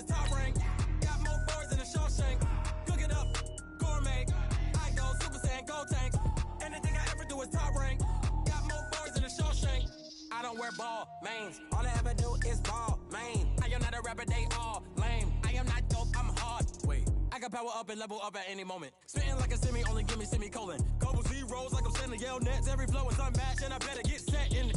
is top rank. Got more bars than a Shawshank. Cook it up, gourmet. I go Super Saiyan, gold tank. Anything I ever do is top rank. Got more bars than a Shawshank. I don't wear ball mains. All I ever do is ball main. I am not a rapper, they all lame. I am not dope, I'm hard. Wait, I can power up and level up at any moment. Spitting like a semi, only give me semicolon. Couple zeros like I'm sending yell nets. Every flow is unmatched and I better get set in.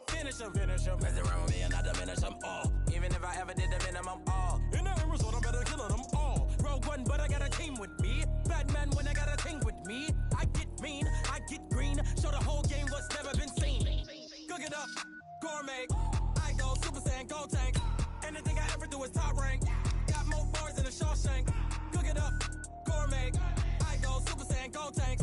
Finish them. Mess around with me and I diminish them all. Even if I ever did the minimum all. In the end result, I better kill them all. Rogue one, but I got a team with me. Batman when I got a thing with me. I get mean, I get green. Show the whole game what's never been seen. Cook it up, gourmet. I go Super Saiyan, gold tank. Anything I ever do is top rank. Got more bars than a Shawshank. Cook it up, gourmet. I go Super Saiyan, gold tank.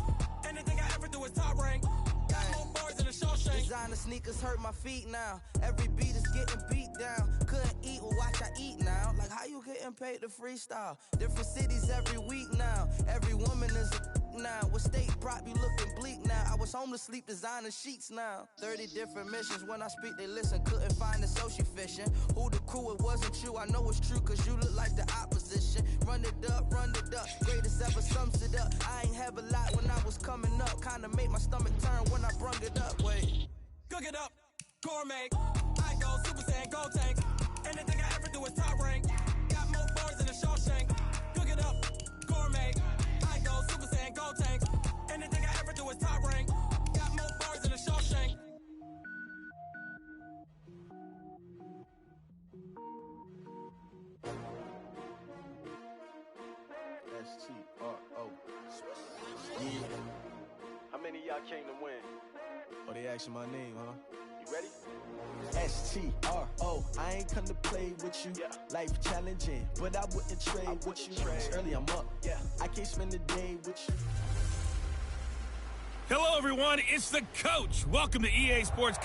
Anything I ever do is top rank. Got more bars than a Shawshank. Designer sneakers hurt my feet now. Every beat is getting beat down. Couldn't eat, well watch I eat now. Like how you getting paid to freestyle? Different cities every week now. Every woman is a now. What state prop you looking bleak now? I was home to sleep, designer sheets now. 30 different missions. When I speak, they listen. Couldn't find it, so she fishing. Who the crew? It wasn't you. I know it's true, cause you look like the opposition. Run it up, greatest ever sums it up. I ain't have a lot when I was coming up. Kinda made my stomach turn when I brung it up. Wait. Cook it up, gourmet. I go Super Saiyan, gold tank. Anything I ever do is top rank. Got more bars than a Shawshank. Cook it up, gourmet. I go Super Saiyan, gold tank. Anything I ever do is top rank. Got more bars than a Shawshank. S-T-R-O. Yeah. How many of y'all came to win? Oh, they asking my name, huh? You ready? S-T-R-O. I ain't come to play with you. Yeah. Life challenging, but I wouldn't trade with you. It's early, I'm up. Yeah. I can't spend the day with you. Hello, everyone. It's the coach. Welcome to EA Sports.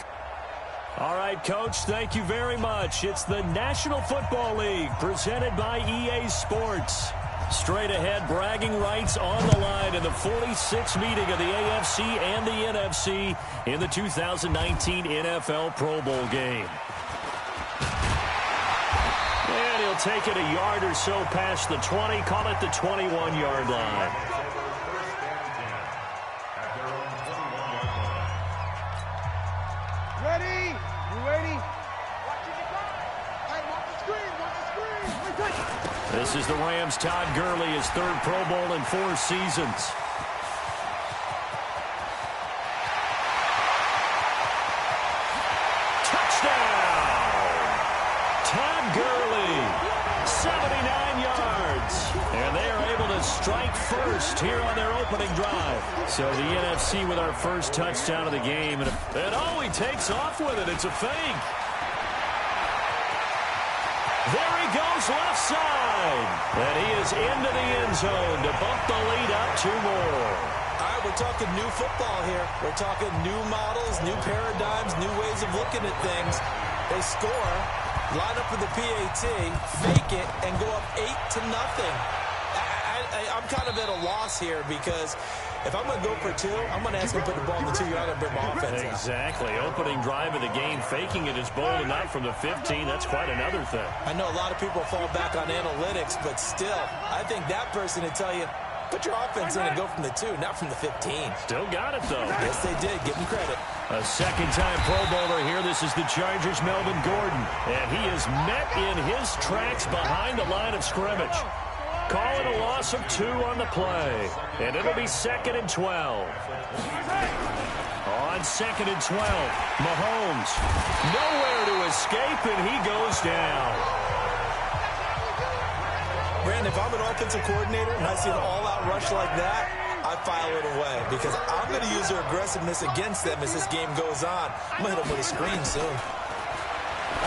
All right, Coach, thank you very much. It's the National Football League presented by EA Sports. Straight ahead, bragging rights on the line in the 46th meeting of the AFC and the NFC in the 2019 NFL Pro Bowl game. And he'll take it a yard or so past the 20, call it the 21-yard line. Ready? You ready? Hey, watch the screen. This is the Rams' Todd Gurley, his third Pro Bowl in 4 seasons. Touchdown! Todd Gurley, 79 yards. And they are able to strike first here on their opening drive. So the NFC with our first touchdown of the game. And he takes off with it. It's a fake. There he goes left side. And he is into the end zone to bump the lead up 2 more. All right, we're talking new football here. We're talking new models, new paradigms, new ways of looking at things. They score, line up with the PAT, fake it, and go up 8-0. I'm kind of at a loss here because if I'm going to go for 2, I'm going to ask him to put the ball in the 2-yard and bring my offense out. Exactly. Opening drive of the game, faking it is bold enough from the 15. That's quite another thing. I know a lot of people fall back on analytics, but still, I think that person would tell you, put your offense in and go from the 2, not from the 15. Still got it, though. Yes, they did. Give them credit. A second-time Pro Bowler here. This is the Chargers' Melvin Gordon. And he is met in his tracks behind the line of scrimmage. Calling a loss of 2 on the play. And it'll be 2nd and 12. On 2nd and 12, Mahomes. Nowhere to escape, and he goes down. Brandon, if I'm an offensive coordinator and I see an all-out rush like that, I file it away because I'm going to use their aggressiveness against them as this game goes on. I'm going to hit them with a screen soon.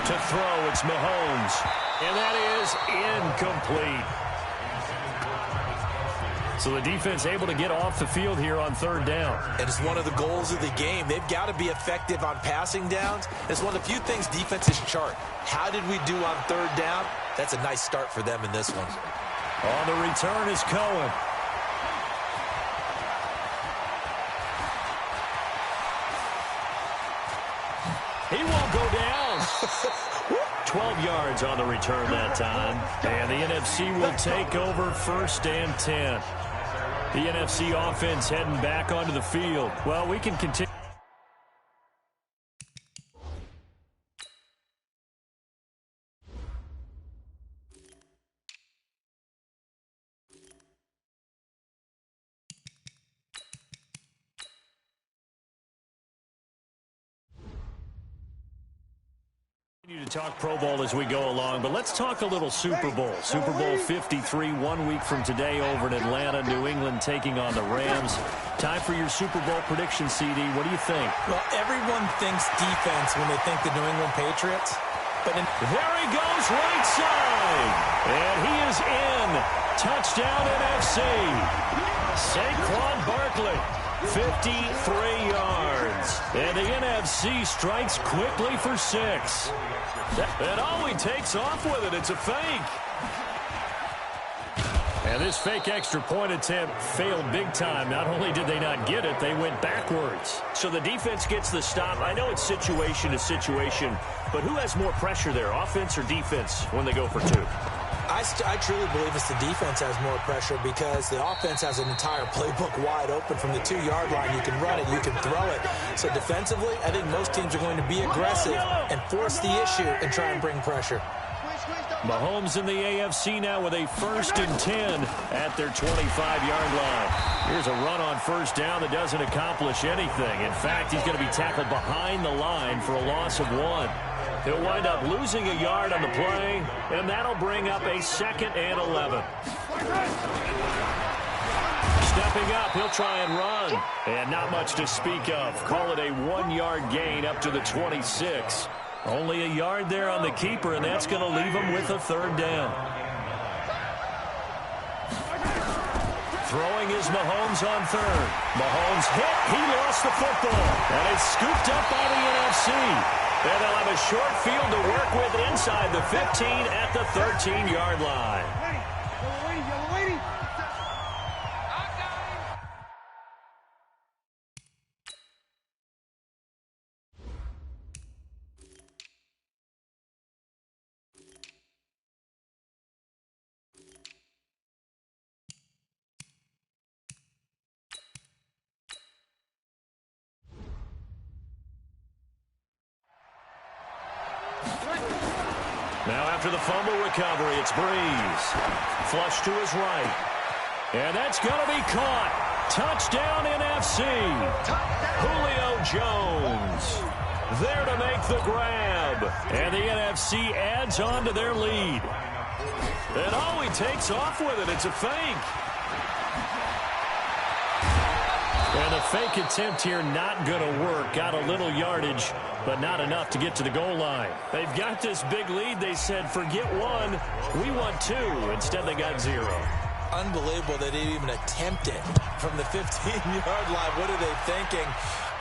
To throw, it's Mahomes. And that is incomplete. So the defense able to get off the field here on 3rd down. And it's one of the goals of the game. They've got to be effective on passing downs. It's one of the few things defenses chart. How did we do on 3rd down? That's a nice start for them in this one. On the return is Cohen. He won't go down. 12 12 yards on the return that time. And the NFC will take over 1st and 10. The NFC offense heading back onto the field. Well, we can continue. To talk Pro Bowl as we go along, but let's talk a little Super Bowl. Super Bowl 53, 1 week from today over in Atlanta, New England taking on the Rams. Time for your Super Bowl prediction, CD. What do you think? Well, everyone thinks defense when they think the New England Patriots. But there he goes, right side. And he is in. Touchdown NFC. Saquon Barkley. 53 yards. And the NFC strikes quickly for 6. And he takes off with it. It's a fake. And this fake extra point attempt failed big time. Not only did they not get it, they went backwards. So the defense gets the stop. I know it's situation to situation, but who has more pressure there, offense or defense, when they go for 2? I truly believe it's the defense has more pressure because the offense has an entire playbook wide open from the 2-yard line. You can run it, you can throw it. So defensively, I think most teams are going to be aggressive and force the issue and try and bring pressure. Mahomes in the AFC now with a 1st and 10 at their 25-yard line. Here's a run on 1st down that doesn't accomplish anything. In fact, he's going to be tackled behind the line for a loss of 1. He'll wind up losing a yard on the play, and that'll bring up a 2nd and 11. Stepping up, he'll try and run. And not much to speak of. Call it a 1-yard gain up to the 26. Only a yard there on the keeper, and that's going to leave him with a 3rd down. Throwing is Mahomes on 3rd. Mahomes hit. He lost the football. And it's scooped up by the NFC. And they'll have a short field to work with inside the 15 at the 13-yard line. Now after the fumble recovery, it's Breeze. Flush to his right. And that's going to be caught. Touchdown NFC. Julio Jones there to make the grab. And the NFC adds on to their lead. And he takes off with it. It's a fake. And the fake attempt here not going to work. Got a little yardage, but not enough to get to the goal line. They've got this big lead. They said, forget 1, we want 2. Instead, they got 0. Unbelievable that they even attempted from the 15-yard line. What are they thinking?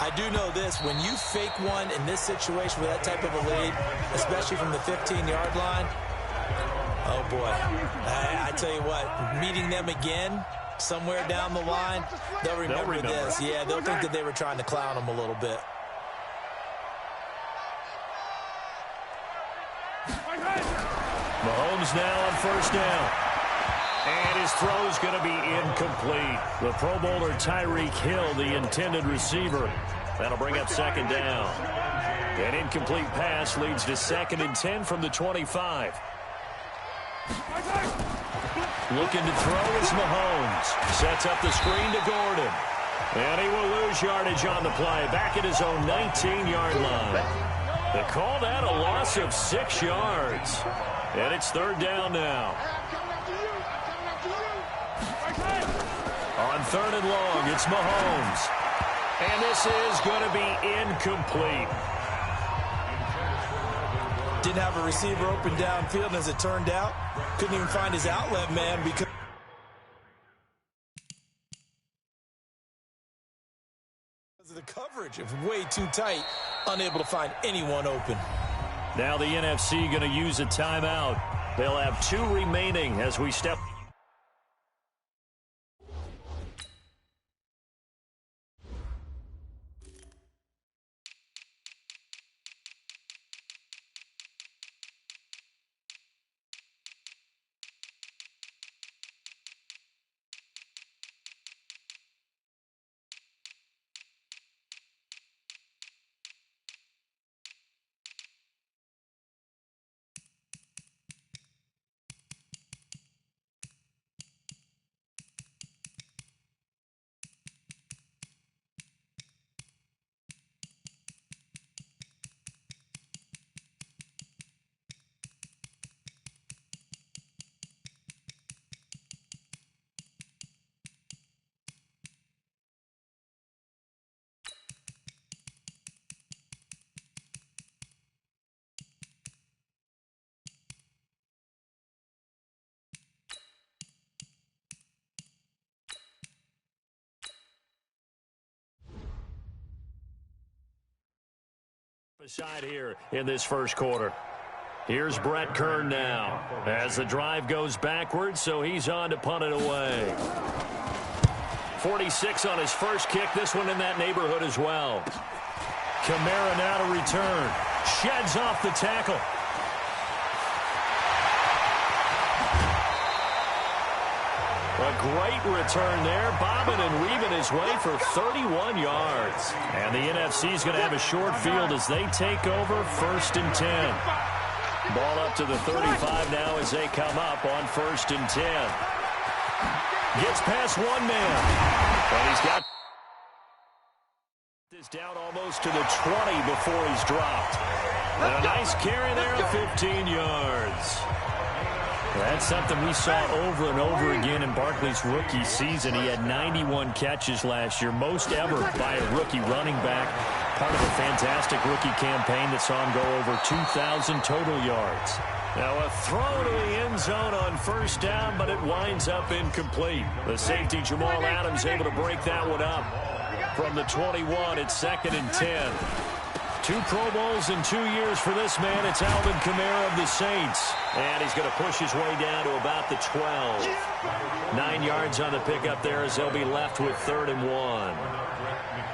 I do know this. When you fake 1 in this situation with that type of a lead, especially from the 15-yard line, oh, boy. I tell you what, meeting them again somewhere down the line, they'll remember this. Yeah, they'll think that they were trying to clown them a little bit. Mahomes now on 1st down. And his throw is going to be incomplete. The Pro Bowler Tyreek Hill, the intended receiver. That'll bring up 2nd down. An incomplete pass leads to 2nd and 10 from the 25. Looking to throw is Mahomes. Sets up the screen to Gordon. And he will lose yardage on the play. Back at his own 19-yard line. They call that a loss of 6 yards. And it's 3rd down now. On 3rd and long, it's Mahomes. And this is going to be incomplete. Didn't have a receiver open downfield, and as it turned out, couldn't even find his outlet man because of the coverage. It was way too tight, unable to find anyone open. Now the NFC going to use a timeout. They'll have 2 remaining as we step. Aside here in this first quarter. Here's Brett Kern now as the drive goes backwards, so he's on to punt it away. 46 on his first kick. This one in that neighborhood as well. Kamara now to return. Sheds off the tackle. A great return there, bobbing and weaving his way for 31 yards. And the NFC is going to have a short field as they take over 1st and 10. Ball up to the 35 now as they come up on 1st and 10. Gets past one man. And he's got this down almost to the 20 before he's dropped. And a nice carry there of 15 yards. That's something we saw over and over again in Barkley's rookie season. He had 91 catches last year, most ever by a rookie running back. Part of a fantastic rookie campaign that saw him go over 2,000 total yards. Now a throw to the end zone on 1st down, but it winds up incomplete. The safety Jamal Adams able to break that one up. From the 21, it's 2nd and 10. 2 Pro Bowls in 2 years for this man. It's Alvin Kamara of the Saints. And he's going to push his way down to about the 12. 9 yards on the pickup there as they'll be left with 3rd and 1.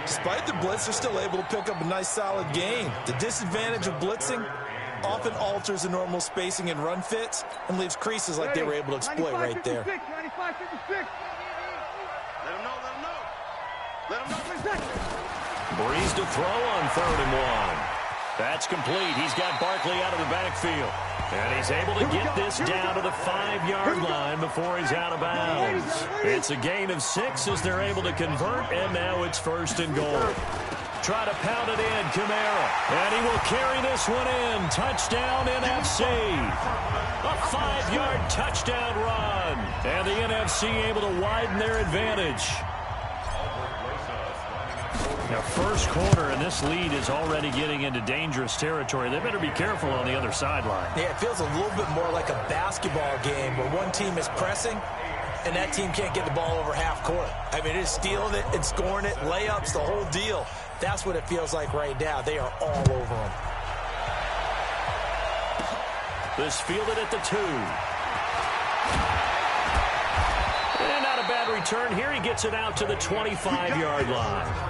Despite the blitz, they're still able to pick up a nice solid gain. The disadvantage of blitzing often alters the normal spacing and run fits and leaves creases like they were able to exploit right there. 95, 56. Let him know. Breeze to throw on 3rd and 1. That's complete. He's got Barkley out of the backfield. And he's able to get this down to the 5-yard line before he's out of bounds. It's a gain of 6 as they're able to convert, and now it's 1st and goal. Try to pound it in, Kamara. And he will carry this one in. Touchdown, NFC. A 5-yard touchdown run. And the NFC able to widen their advantage. Now, first quarter, and this lead is already getting into dangerous territory. They better be careful on the other sideline. Yeah, it feels a little bit more like a basketball game where one team is pressing and that team can't get the ball over half court. I mean, it is stealing it and scoring it, layups, the whole deal. That's what it feels like right now. They are all over them. This fielded at the 2. And not a bad return here. He gets it out to the 25-yard line.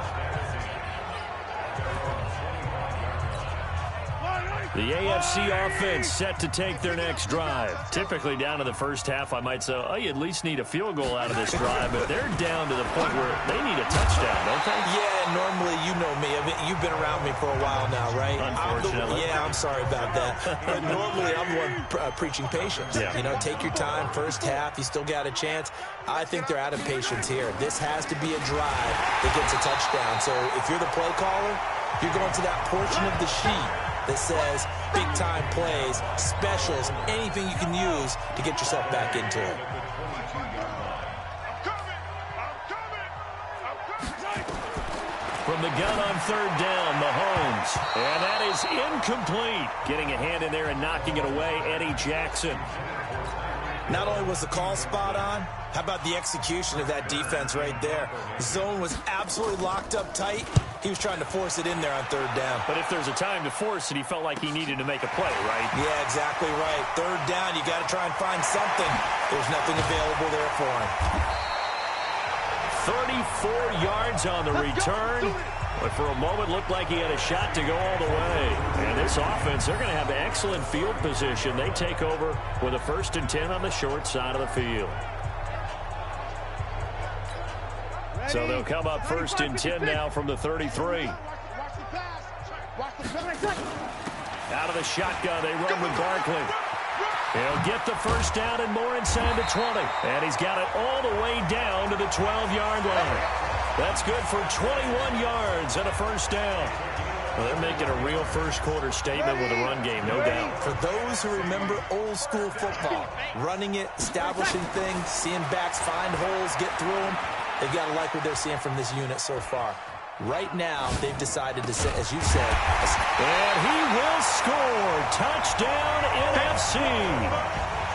The AFC offense set to take their next drive. Typically down to the first half, I might say, oh, you at least need a field goal out of this drive, but they're down to the point where they need a touchdown, don't they? Yeah, normally, you know me. I mean, you've been around me for a while now, right? Unfortunately. I'm sorry about that. But normally, I'm the one preaching patience. Yeah. You know, take your time, first half, you still got a chance. I think they're out of patience here. This has to be a drive that gets a touchdown. So if you're the play caller, you're going to that portion of the sheet that says big-time plays, specials, anything you can use to get yourself back into it. From the gun on 3rd down, Mahomes. And that is incomplete. Getting a hand in there and knocking it away, Eddie Jackson. Not only was the call spot on, how about the execution of that defense right there? The zone was absolutely locked up tight. He was trying to force it in there on 3rd down. But if there's a time to force it, he felt like he needed to make a play, right? Yeah, exactly right. 3rd down, you got to try and find something. There's nothing available there for him. 34 yards on the return. But for a moment, looked like he had a shot to go all the way. And this offense, they're going to have excellent field position. They take over with a 1st and 10 on the short side of the field. So they'll come up 1st and 10 now from the 33. Out of the shotgun, they run with Barkley. He'll get the first down and more inside the 20. And he's got it all the way down to the 12-yard line. That's good for 21 yards and a first down. Well, they're making a real first-quarter statement with a run game, no doubt. For those who remember old-school football, running it, establishing things, seeing backs find holes, get through them, they've got to like what they're seeing from this unit so far. Right now, they've decided to say, as you said, and he will score. Touchdown, NFC.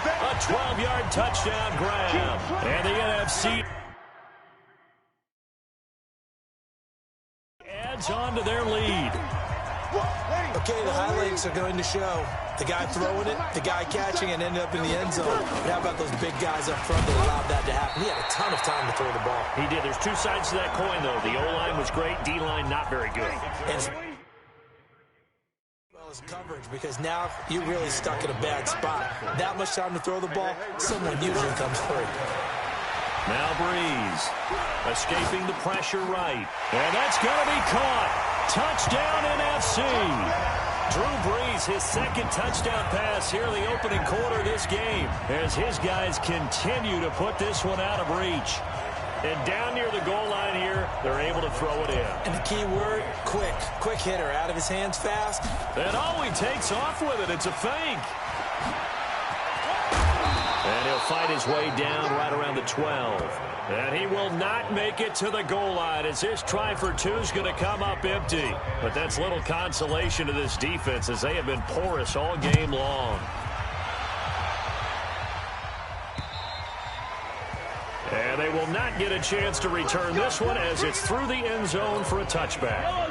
A 12-yard touchdown grab. And the NFC adds on to their lead. Okay, the highlights are going to show the guy throwing it, the guy catching it, ended up in the end zone. But how about those big guys up front that allowed that to happen? He had a ton of time to throw the ball. He did. There's two sides to that coin, though. The O-line was great, D-line not very good. And coverage, because now you're really stuck in a bad spot. That much time to throw the ball, someone usually comes free. Now Breeze, escaping the pressure right. And that's going to be caught. Touchdown NFC. Drew Brees, his second touchdown pass here in the opening quarter of this game, as his guys continue to put this one out of reach. And down near the goal line here, they're able to throw it in. And the key word, quick. Quick hitter, out of his hands fast. And oh, he takes off with it. It's a fake. And he'll fight his way down right around the 12. And he will not make it to the goal line, as this try for two is going to come up empty. But that's little consolation to this defense, as they have been porous all game long. And they will not get a chance to return this one, as it's through the end zone for a touchback.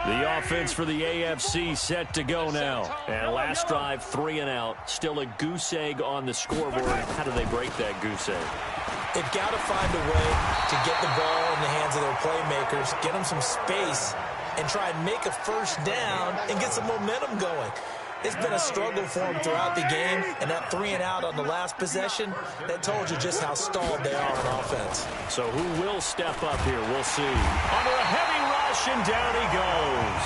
The offense for the AFC set to go now. And last drive, 3 and out. Still a goose egg on the scoreboard. How do they break that goose egg? They've got to find a way to get the ball in the hands of their playmakers, get them some space, and try and make a first down and get some momentum going. It's been a struggle for them throughout the game, and that 3 and out on the last possession, that told you just how stalled they are on offense. So who will step up here? We'll see. Under a heavy rush, and down he goes.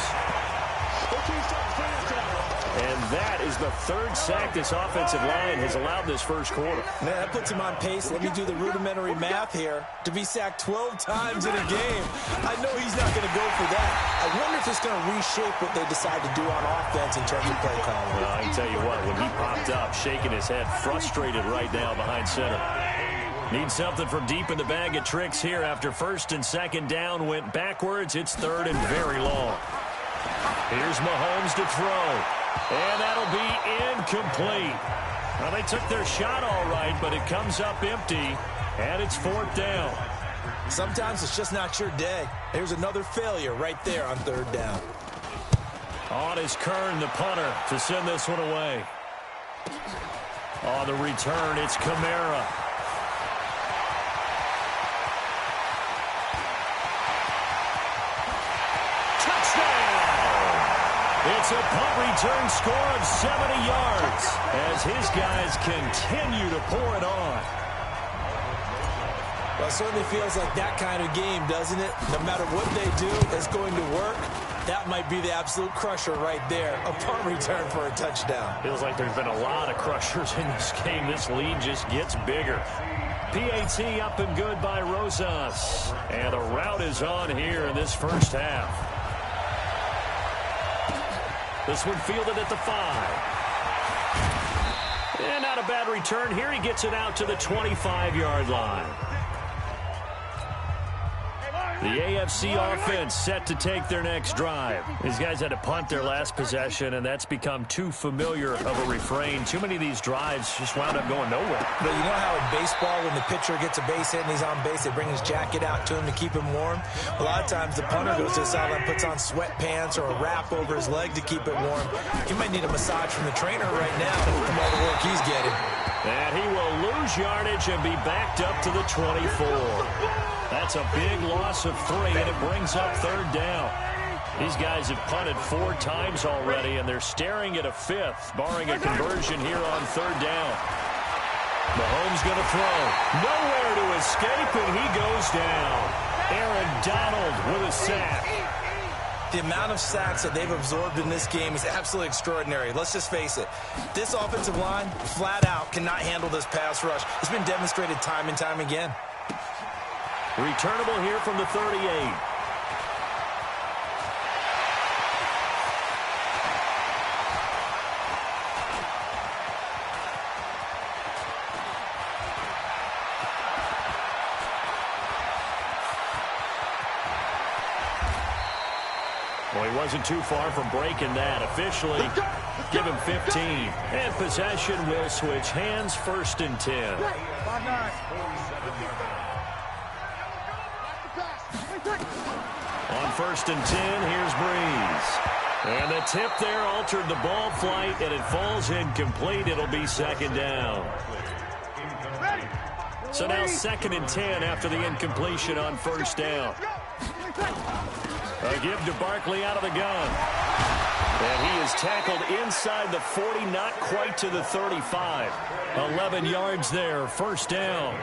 And that is the third sack this offensive line has allowed this first quarter. Man, that puts him on pace. Let me do the rudimentary math here. To be sacked 12 times in a game, I know he's not going to go for that. I wonder if it's going to reshape what they decide to do on offense in terms of play calling. Well, I can tell you what, when he popped up, shaking his head, frustrated right now behind center. Needs something from deep in the bag of tricks here after first and second down went backwards. It's third and very long. Here's Mahomes to throw. And that'll be incomplete. Well, they took their shot all right, but it comes up empty, and it's fourth down. Sometimes it's just not your day. There's another failure right there on third down. On is Kern, the punter, to send this one away. On the return, it's Kamara. It's a punt return score of 70 yards as his guys continue to pour it on. Well, it certainly feels like that kind of game, doesn't it? No matter what they do, it's going to work. That might be the absolute crusher right there. A punt return for a touchdown. Feels like there's been a lot of crushers in this game. This lead just gets bigger. PAT up and good by Rosas. And the route is on here in this first half. This one fielded at the 5. And not a bad return here. He gets it out to the 25-yard line. The AFC offense set to take their next drive. These guys had to punt their last possession, and that's become too familiar of a refrain. Too many of these drives just wound up going nowhere. But you know how in baseball, when the pitcher gets a base hit and he's on base, they bring his jacket out to him to keep him warm? A lot of times the punter goes to the sideline, puts on sweatpants or a wrap over his leg to keep it warm. He might need a massage from the trainer right now from all the work he's getting. And he will lose yardage and be backed up to the 24. That's a big loss of 3, and it brings up third down. These guys have punted 4 times already, and they're staring at a 5th, barring a conversion here on third down. Mahomes going to throw. Nowhere to escape, and he goes down. Aaron Donald with a sack. The amount of sacks that they've absorbed in this game is absolutely extraordinary. Let's just face it. This offensive line, flat out, cannot handle this pass rush. It's been demonstrated time and time again. Returnable here from the 38. Well, he wasn't too far from breaking that. Officially, give him 15. And possession will switch hands, first and 10. On first and 10, here's Breeze. And the tip there altered the ball flight, and it falls incomplete. It'll be second down. So now 2nd and 10 after the incompletion on first down. A give to Barkley out of the gun. And he is tackled inside the 40, not quite to the 35. 11 yards there, first down.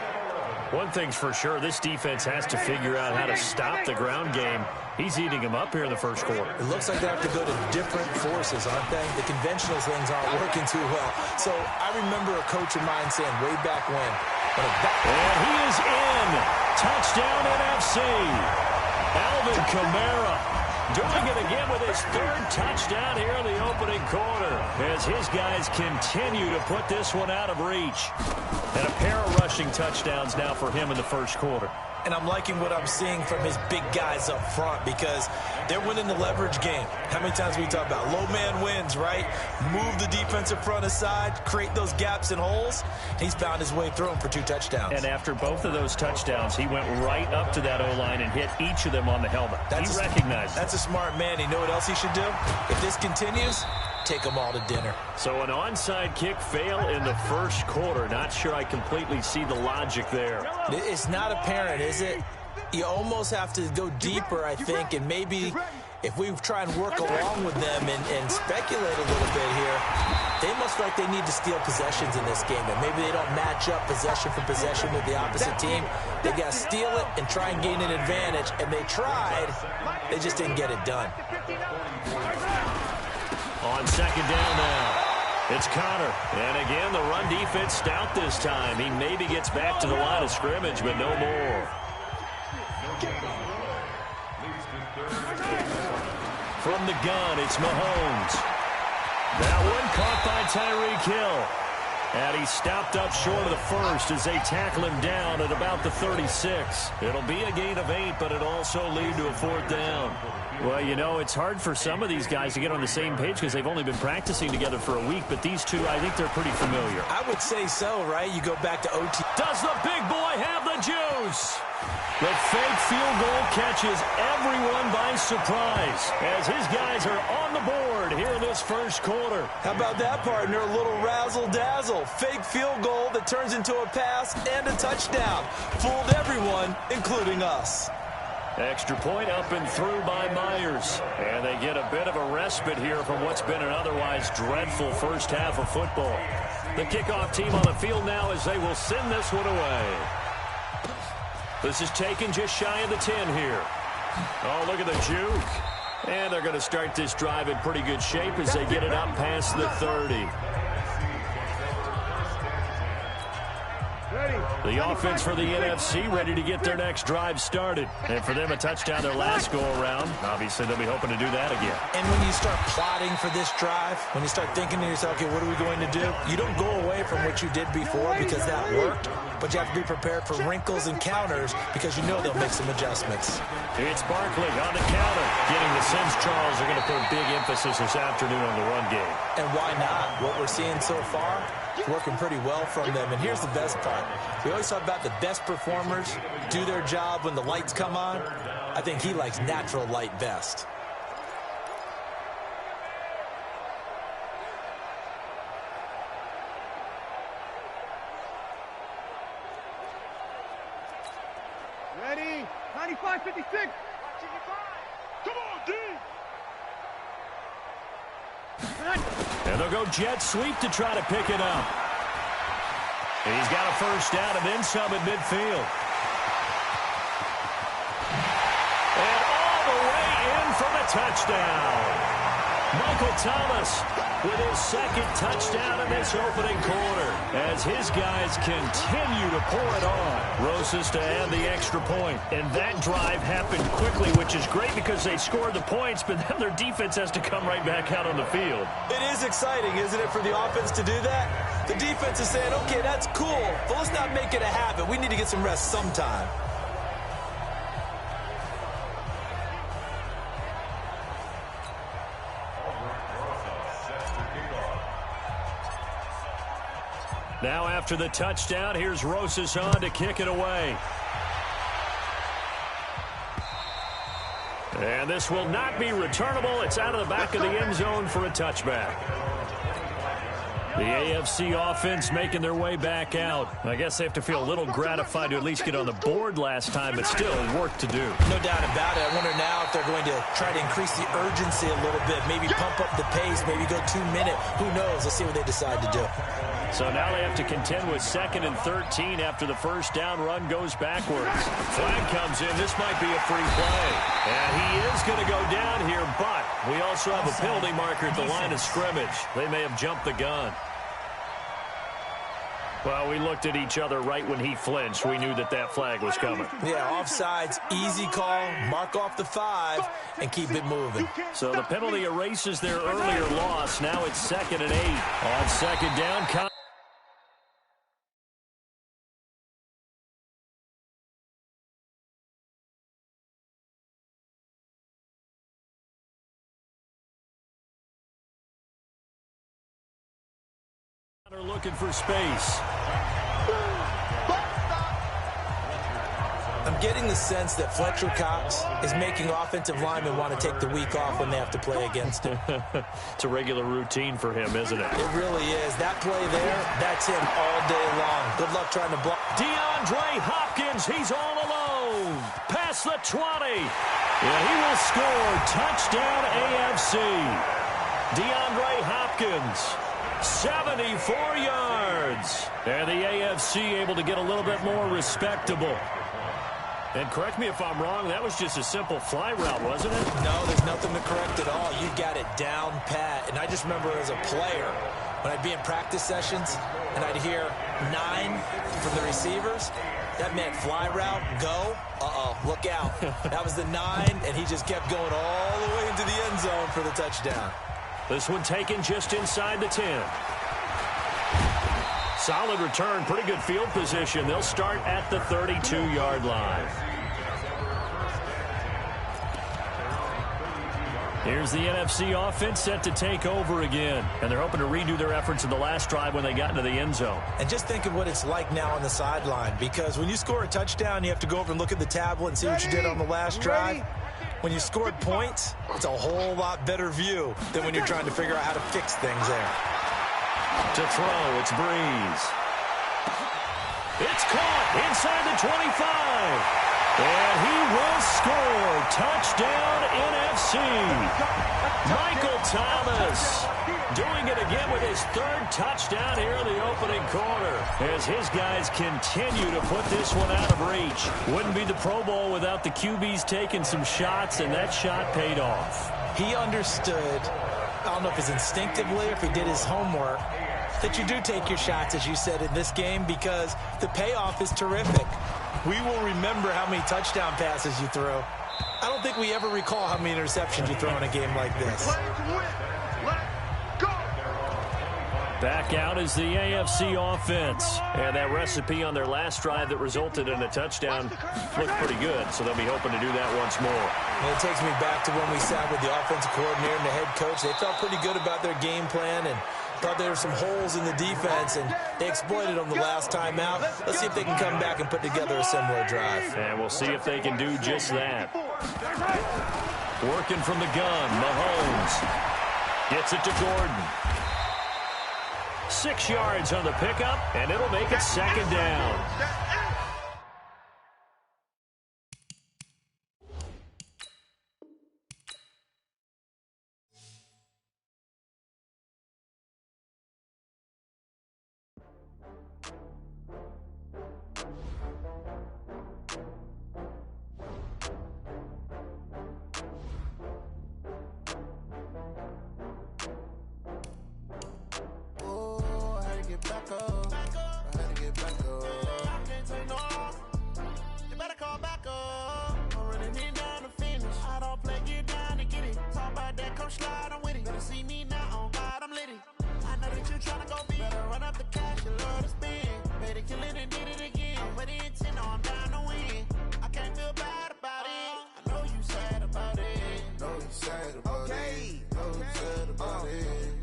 One thing's for sure, this defense has to figure out how to stop the ground game. He's eating them up here in the first quarter. It looks like they have to go to different forces, aren't they? The conventional things aren't working too well. So I remember a coach of mine saying way back when. And he is in. Touchdown NFC. Alvin Kamara doing it again with his 3rd touchdown here in the opening quarter as his guys continue to put this one out of reach. And a pair of rushing touchdowns now for him in the first quarter. And I'm liking what I'm seeing from his big guys up front because they're winning the leverage game. How many times we talk about low man wins, right? Move the defensive front aside, create those gaps and holes. He's found his way through them for 2 touchdowns. And after both of those touchdowns, he went right up to that O-line and hit each of them on the helmet. He recognized it. That's a smart man. You know what else he should do? If this continues, take them all to dinner. So an onside kick fail in the first quarter. Not sure I completely see the logic there. It's not apparent, is it? You almost have to go deeper, I think, and maybe if we try and work along with them and speculate a little bit here, they must feel like they need to steal possessions in this game, and maybe they don't match up possession for possession with the opposite team. They got to steal it and try and gain an advantage, and they tried. They just didn't get it done. On second down now, it's Connor. And again, the run defense stout this time. He maybe gets back to the line of scrimmage, but no more. From the gun, it's Mahomes. That one caught by Tyreek Hill. And he stopped up short of the first as they tackle him down at about the 36. It'll be a gain of 8, but it'll also lead to a 4th down. Well, you know, it's hard for some of these guys to get on the same page because they've only been practicing together for a week, but these two, I think they're pretty familiar. I would say so, right? You go back to OT. Does the big boy have the juice? The fake field goal catches everyone by surprise as his guys are on the board here in this first quarter. How about that, partner? A little razzle-dazzle. Fake field goal that turns into a pass and a touchdown. Fooled everyone, including us. Extra point up and through by Myers. And they get a bit of a respite here from what's been an otherwise dreadful first half of football. The kickoff team on the field now as they will send this one away. This is taken just shy of the 10 here. Oh, look at the juke. And they're going to start this drive in pretty good shape as they get it up past the 30. The offense for the NFC ready to get their next drive started. And for them, a touchdown their last go-around. Obviously, they'll be hoping to do that again. And when you start plotting for this drive, when you start thinking to yourself, okay, what are we going to do? You don't go away from what you did before because that worked, but you have to be prepared for wrinkles and counters because you know they'll make some adjustments. It's Barkley on the counter. Getting the sense Charles are going to put big emphasis this afternoon on the run game. And why not? What we're seeing so far, working pretty well from them. And here's the best part. We always talk about the best performers do their job when the lights come on. I think he likes natural light best. Ready? 95-56. Come on, D. And they'll go jet sweep to try to pick it up. He's got a first down and then some at midfield. And all the way in for the touchdown. Michael Thomas with his second touchdown in this opening quarter as his guys continue to pour it on. Rosas to add the extra point. And that drive happened quickly, which is great because they scored the points, but then their defense has to come right back out on the field. It is exciting, isn't it, for the offense to do that? The defense is saying, okay, that's cool, but let's not make it a habit. We need to get some rest sometime. Now after the touchdown, here's Rosas on to kick it away. And this will not be returnable. It's out of the back of the end zone for a touchback. The AFC offense making their way back out. I guess they have to feel a little gratified to at least get on the board last time, but still work to do. No doubt about it. I wonder now if they're going to try to increase the urgency a little bit, maybe pump up the pace, maybe go 2-minute. Who knows? Let's see what they decide to do. So now they have to contend with 2nd and 13 after the first down run goes backwards. Flag comes in. This might be a free play. And he is going to go down here, but we also have a penalty marker at the line of scrimmage. They may have jumped the gun. Well, we looked at each other right when he flinched. We knew that that flag was coming. Yeah, offsides, easy call, mark off the 5, and keep it moving. So the penalty erases their earlier loss. Now it's 2nd and 8. On 2nd down, are looking for space. I'm getting the sense that Fletcher Cox is making offensive linemen want to take the week off when they have to play against him. It's a regular routine for him, isn't it? It really is. That play there, that's him all day long. Good luck trying to block. DeAndre Hopkins, he's all alone. Past the 20. And he will score. Touchdown AFC. DeAndre Hopkins. 74 yards. And the AFC able to get a little bit more respectable. And correct me if I'm wrong, that was just a simple fly route, wasn't it? No, there's nothing to correct at all. You got it down pat. And I just remember as a player, when I'd be in practice sessions and I'd hear 9 from the receivers, that meant fly route, go, look out. That was the 9, and he just kept going all the way into the end zone for the touchdown. This one taken just inside the 10. Solid return, pretty good field position. They'll start at the 32-yard line. Here's the NFC offense set to take over again. And they're hoping to redo their efforts in the last drive when they got into the end zone. And just think of what it's like now on the sideline, because when you score a touchdown, you have to go over and look at the tablet and see what you did on the last drive. When you scored points, it's a whole lot better view than when you're trying to figure out how to fix things there. To throw, it's Breeze. It's caught inside the 25. And he will score. Touchdown NFC. Michael Thomas doing it again with his 3rd touchdown here in the opening quarter. As his guys continue to put this one out of reach. Wouldn't be the Pro Bowl without the QBs taking some shots, and that shot paid off. He understood, I don't know if it's instinctively or if he did his homework, that you do take your shots, as you said, in this game, because the payoff is terrific. We will remember how many touchdown passes you throw. I don't think we ever recall how many interceptions you throw in a game like this. Back out is the AFC offense. And that recipe on their last drive that resulted in a touchdown looked pretty good, so they'll be hoping to do that once more. Well, it takes me back to when we sat with the offensive coordinator and the head coach. They felt pretty good about their game plan and thought there were some holes in the defense, and they exploited them the last time out. Let's see if they can come back and put together a similar drive. And we'll see if they can do just that. Working from the gun, Mahomes gets it to Gordon. 6 yards on the pickup, and it'll make it 2nd down.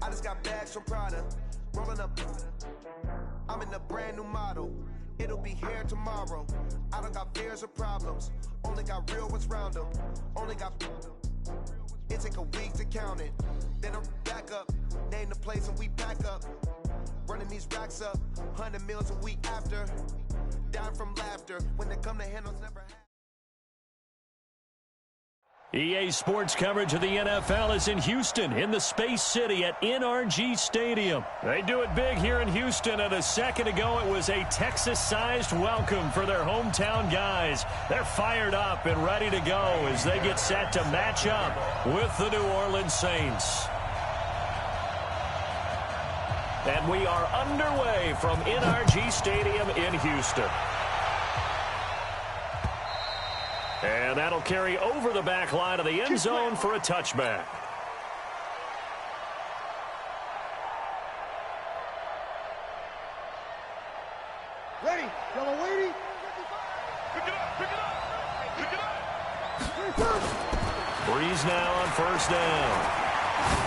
I just got bags from Prada, rolling up. I'm in a brand new model. It'll be here tomorrow. I don't got fears or problems. Only got real ones round them. Only got... It take a week to count it. Then I'm back up. Name the place and we pack up. Running these racks up. 100 meals a week after. Down from laughter. When they come to handles never happen. EA Sports coverage of the NFL is in Houston, in the Space City at NRG Stadium. They do it big here in Houston, and a second ago it was a Texas-sized welcome for their hometown guys. They're fired up and ready to go as they get set to match up with the New Orleans Saints. And we are underway from NRG Stadium in Houston. And that'll carry over the back line of the end zone for a touchback. Ready. Yellow lady. Pick it up. Pick it up. Pick it up. Breeze now on first down.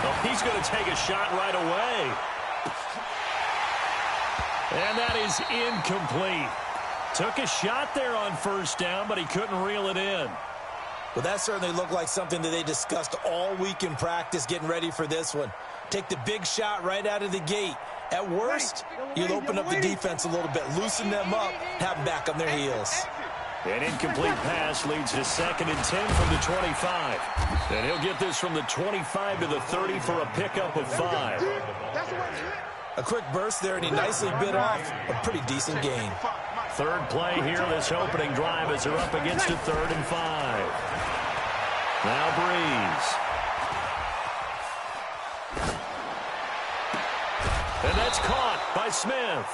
Oh, he's going to take a shot right away. And that is incomplete. Took a shot there on first down, but he couldn't reel it in. Well, that certainly looked like something that they discussed all week in practice getting ready for this one. Take the big shot right out of the gate. At worst, you'll open up the defense a little bit, loosen them up, have them back on their heels. An incomplete pass leads to 2nd and 10 from the 25. And he'll get this from the 25 to the 30 for a pickup of 5. A quick burst there, and he nicely bit off a pretty decent gain. Third play here, this opening drive as they're up against a 3rd and 5. Now Breeze. And that's caught by Smith.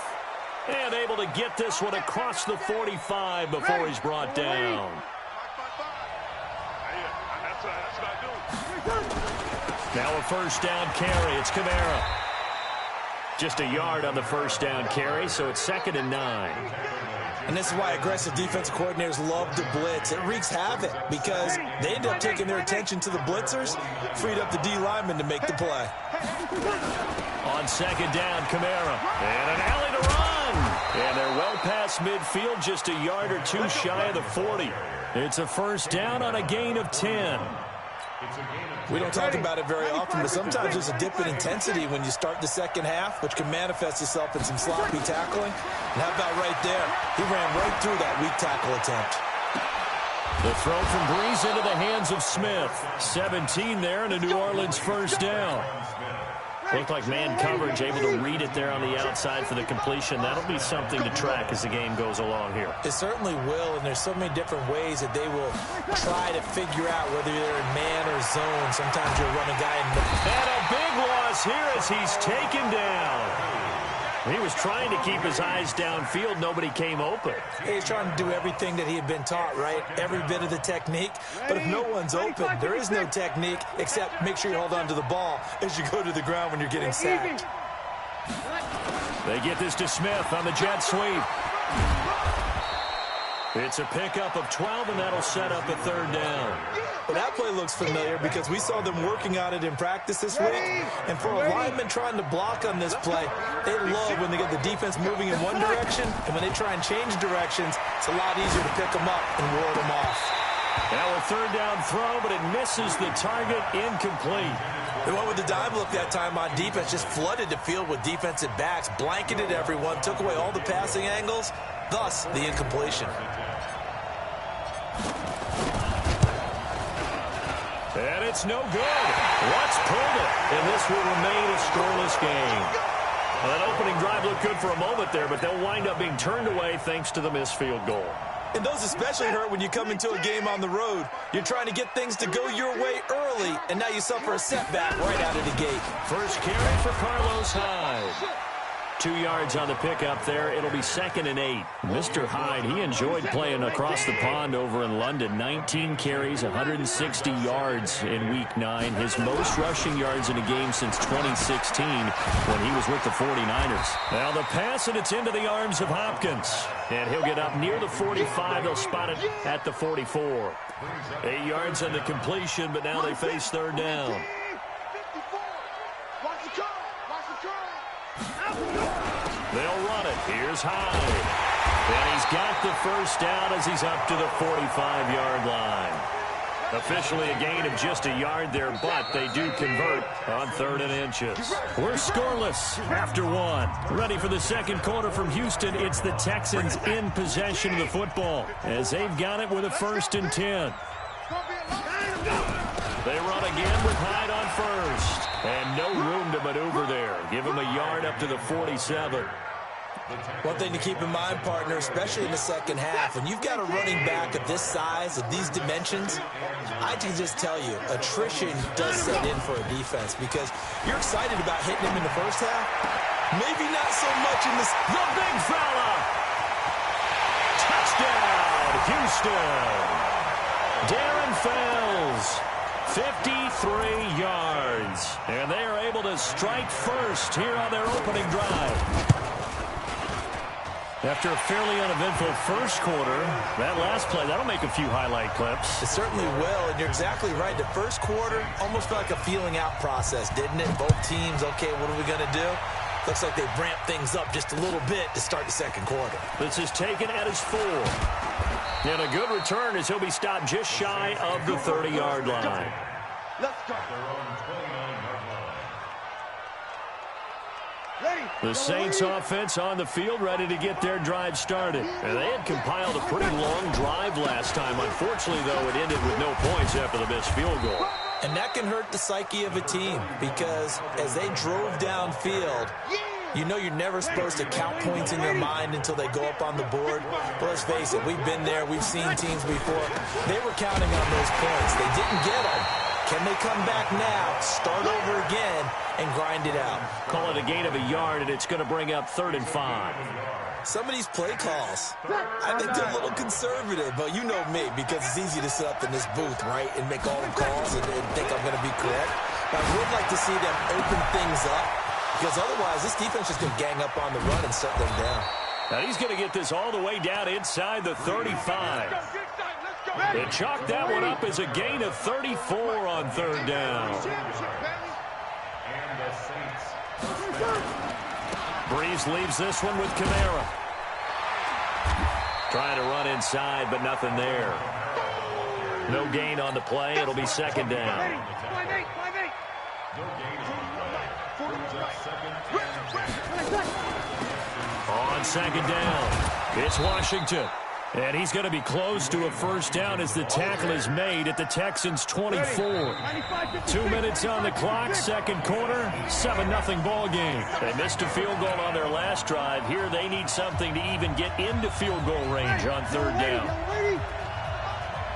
And able to get this one across the 45 before he's brought down. Now a first down carry. It's Kamara. Just a yard on the first down carry, so it's 2nd and 9. And this is why aggressive defensive coordinators love to blitz. It wreaks havoc because they end up taking their attention to the blitzers, freed up the D lineman to make the play. On 2nd down, Kamara. And an alley to run. And they're well past midfield, just a yard or two shy of the 40. It's a first down on a gain of 10. We don't talk about it very often, but sometimes there's a dip in intensity when you start the second half, which can manifest itself in some sloppy tackling. And how about right there? He ran right through that weak tackle attempt. The throw from Breeze into the hands of Smith. 17 there and a New Orleans first down. Looked like man coverage, able to read it there on the outside for the completion. That'll be something to track as the game goes along here. It certainly will, and there's so many different ways that they will try to figure out whether they're in man or zone. Sometimes you'll run a guy in. And a big loss here as he's taken down. He was trying to keep his eyes downfield. Nobody came open. He's trying to do everything that he had been taught, right? Every bit of the technique. But if no one's open, there is no technique except make sure you hold on to the ball as you go to the ground when you're getting sacked. They get this to Smith on the jet sweep. It's a pickup of 12, and that'll set up a 3rd down. Well, that play looks familiar because we saw them working on it in practice this week. And for a lineman trying to block on this play, they love when they get the defense moving in one direction. And when they try and change directions, it's a lot easier to pick them up and ward them off. Now a 3rd down throw, but it misses the target, incomplete. They went with the dime look that time on defense, just flooded the field with defensive backs, blanketed everyone, took away all the passing angles, thus the incompletion. And it's no good. Watts pulled it, and this will remain a scoreless game. Well, that opening drive looked good for a moment there, but they'll wind up being turned away thanks to the missed field goal. And those especially hurt when you come into a game on the road. You're trying to get things to go your way early, and now you suffer a setback right out of the gate. First carry for Carlos Hyde. 2 yards on the pickup there. It'll be 2nd and 8. Mr. Hyde, he enjoyed playing across the pond over in London. 19 carries, 160 yards in Week 9. His most rushing yards in a game since 2016 when he was with the 49ers. Now the pass, and it's into the arms of Hopkins. And he'll get up near the 45. They'll spot it at the 44. 8 yards on the completion, but now they face 3rd down. They'll run it. Here's Hyde. And he's got the first down as he's up to the 45-yard line. Officially a gain of just a yard there, but they do convert on 3rd and inches. We're scoreless after 1. Ready for the second quarter from Houston. It's the Texans in possession of the football as they've got it with a 1st and 10. They run again with Hyde on first. And no room to maneuver there. Give him a yard up to the 47. One thing to keep in mind, partner, especially in the second half, when you've got a running back of this size, of these dimensions, I can just tell you, attrition does set in for a defense because you're excited about hitting him in the first half. Maybe not so much in this. The big fella. Touchdown, Houston. Darren Fells, 53 yards. And they are able to strike first here on their opening drive. After a fairly uneventful first quarter, that last play, that'll make a few highlight clips. It certainly will, and you're exactly right. The first quarter almost felt like a feeling out process, didn't it? Both teams, okay, what are we going to do? Looks like they ramped things up just a little bit to start the second quarter. This is taken at his 4. And a good return as he'll be stopped just shy of the 30-yard line. Let's go. The Saints offense on the field ready to get their drive started. And they had compiled a pretty long drive last time. Unfortunately, though, it ended with no points after the missed field goal. And that can hurt the psyche of a team because as they drove downfield, you know you're never supposed to count points in your mind until they go up on the board. But let's face it, we've been there. We've seen teams before. They were counting on those points. They didn't get them. Can they come back now, start over again, and grind it out? Call it a gain of a yard, and it's going to bring up 3rd and 5. Some of these play calls, I think they're a little conservative, but you know me, because it's easy to sit up in this booth, right, and make all the calls and think I'm going to be correct. But I would like to see them open things up, because otherwise this defense is going to gang up on the run and shut them down. Now he's going to get this all the way down inside the 35. They chalked that one up as a gain of 34 on 3rd down. Breeze leaves this one with Kamara. Trying to run inside, but nothing there. No gain on the play. It'll be 2nd down. On 2nd down, it's Washington. And he's going to be close to a 1st down as the tackle is made at the Texans' 24. 2 minutes on the clock, second quarter, 7-0 ball game. They missed a field goal on their last drive. Here they need something to even get into field goal range on 3rd down.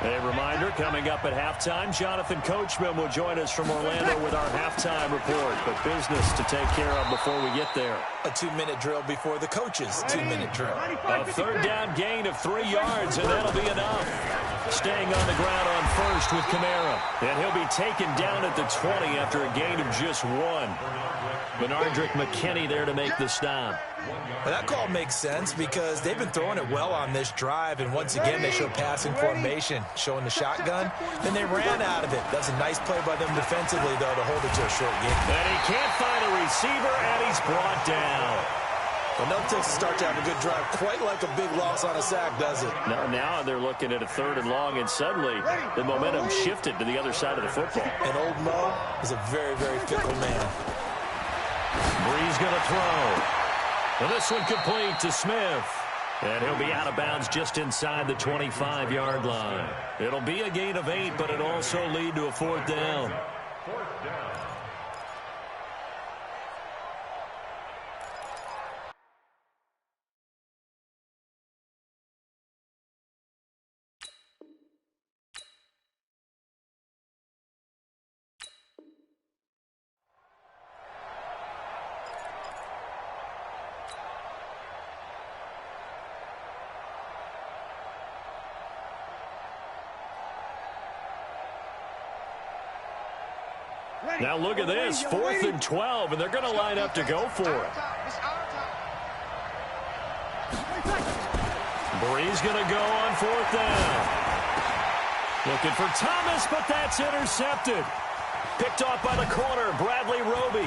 A reminder, coming up at halftime, Jonathan Coachman will join us from Orlando with our halftime report. But business to take care of before we get there. A 2-minute drill before the coach's 2-minute drill. A 3rd down gain of 3 yards, and that'll be enough. Staying on the ground on first with Kamara. And he'll be taken down at the 20 after a gain of just 1. Benardrick McKinney there to make the stop. Well, that call makes sense because they've been throwing it well on this drive, and once again they show passing formation, showing the shotgun. Then they ran out of it. That's a nice play by them defensively, though, to hold it to a short game. And he can't find a receiver, and he's brought down. Well, no takes to start to have a good drive, quite like a big loss on a sack, does it? Now they're looking at a 3rd and long, and suddenly the momentum shifted to the other side of the football. And old Mo is a very, very fickle man. Breeze going to throw. Well, this one complete to Smith. And he'll be out of bounds just inside the 25-yard line. It'll be a gain of 8, but it'll also lead to a 4th down. Now look at this, 4th and 12, and they're going to line up to go for it. Breeze going to go on 4th down. Looking for Thomas, but that's intercepted. Picked off by the corner, Bradley Roby.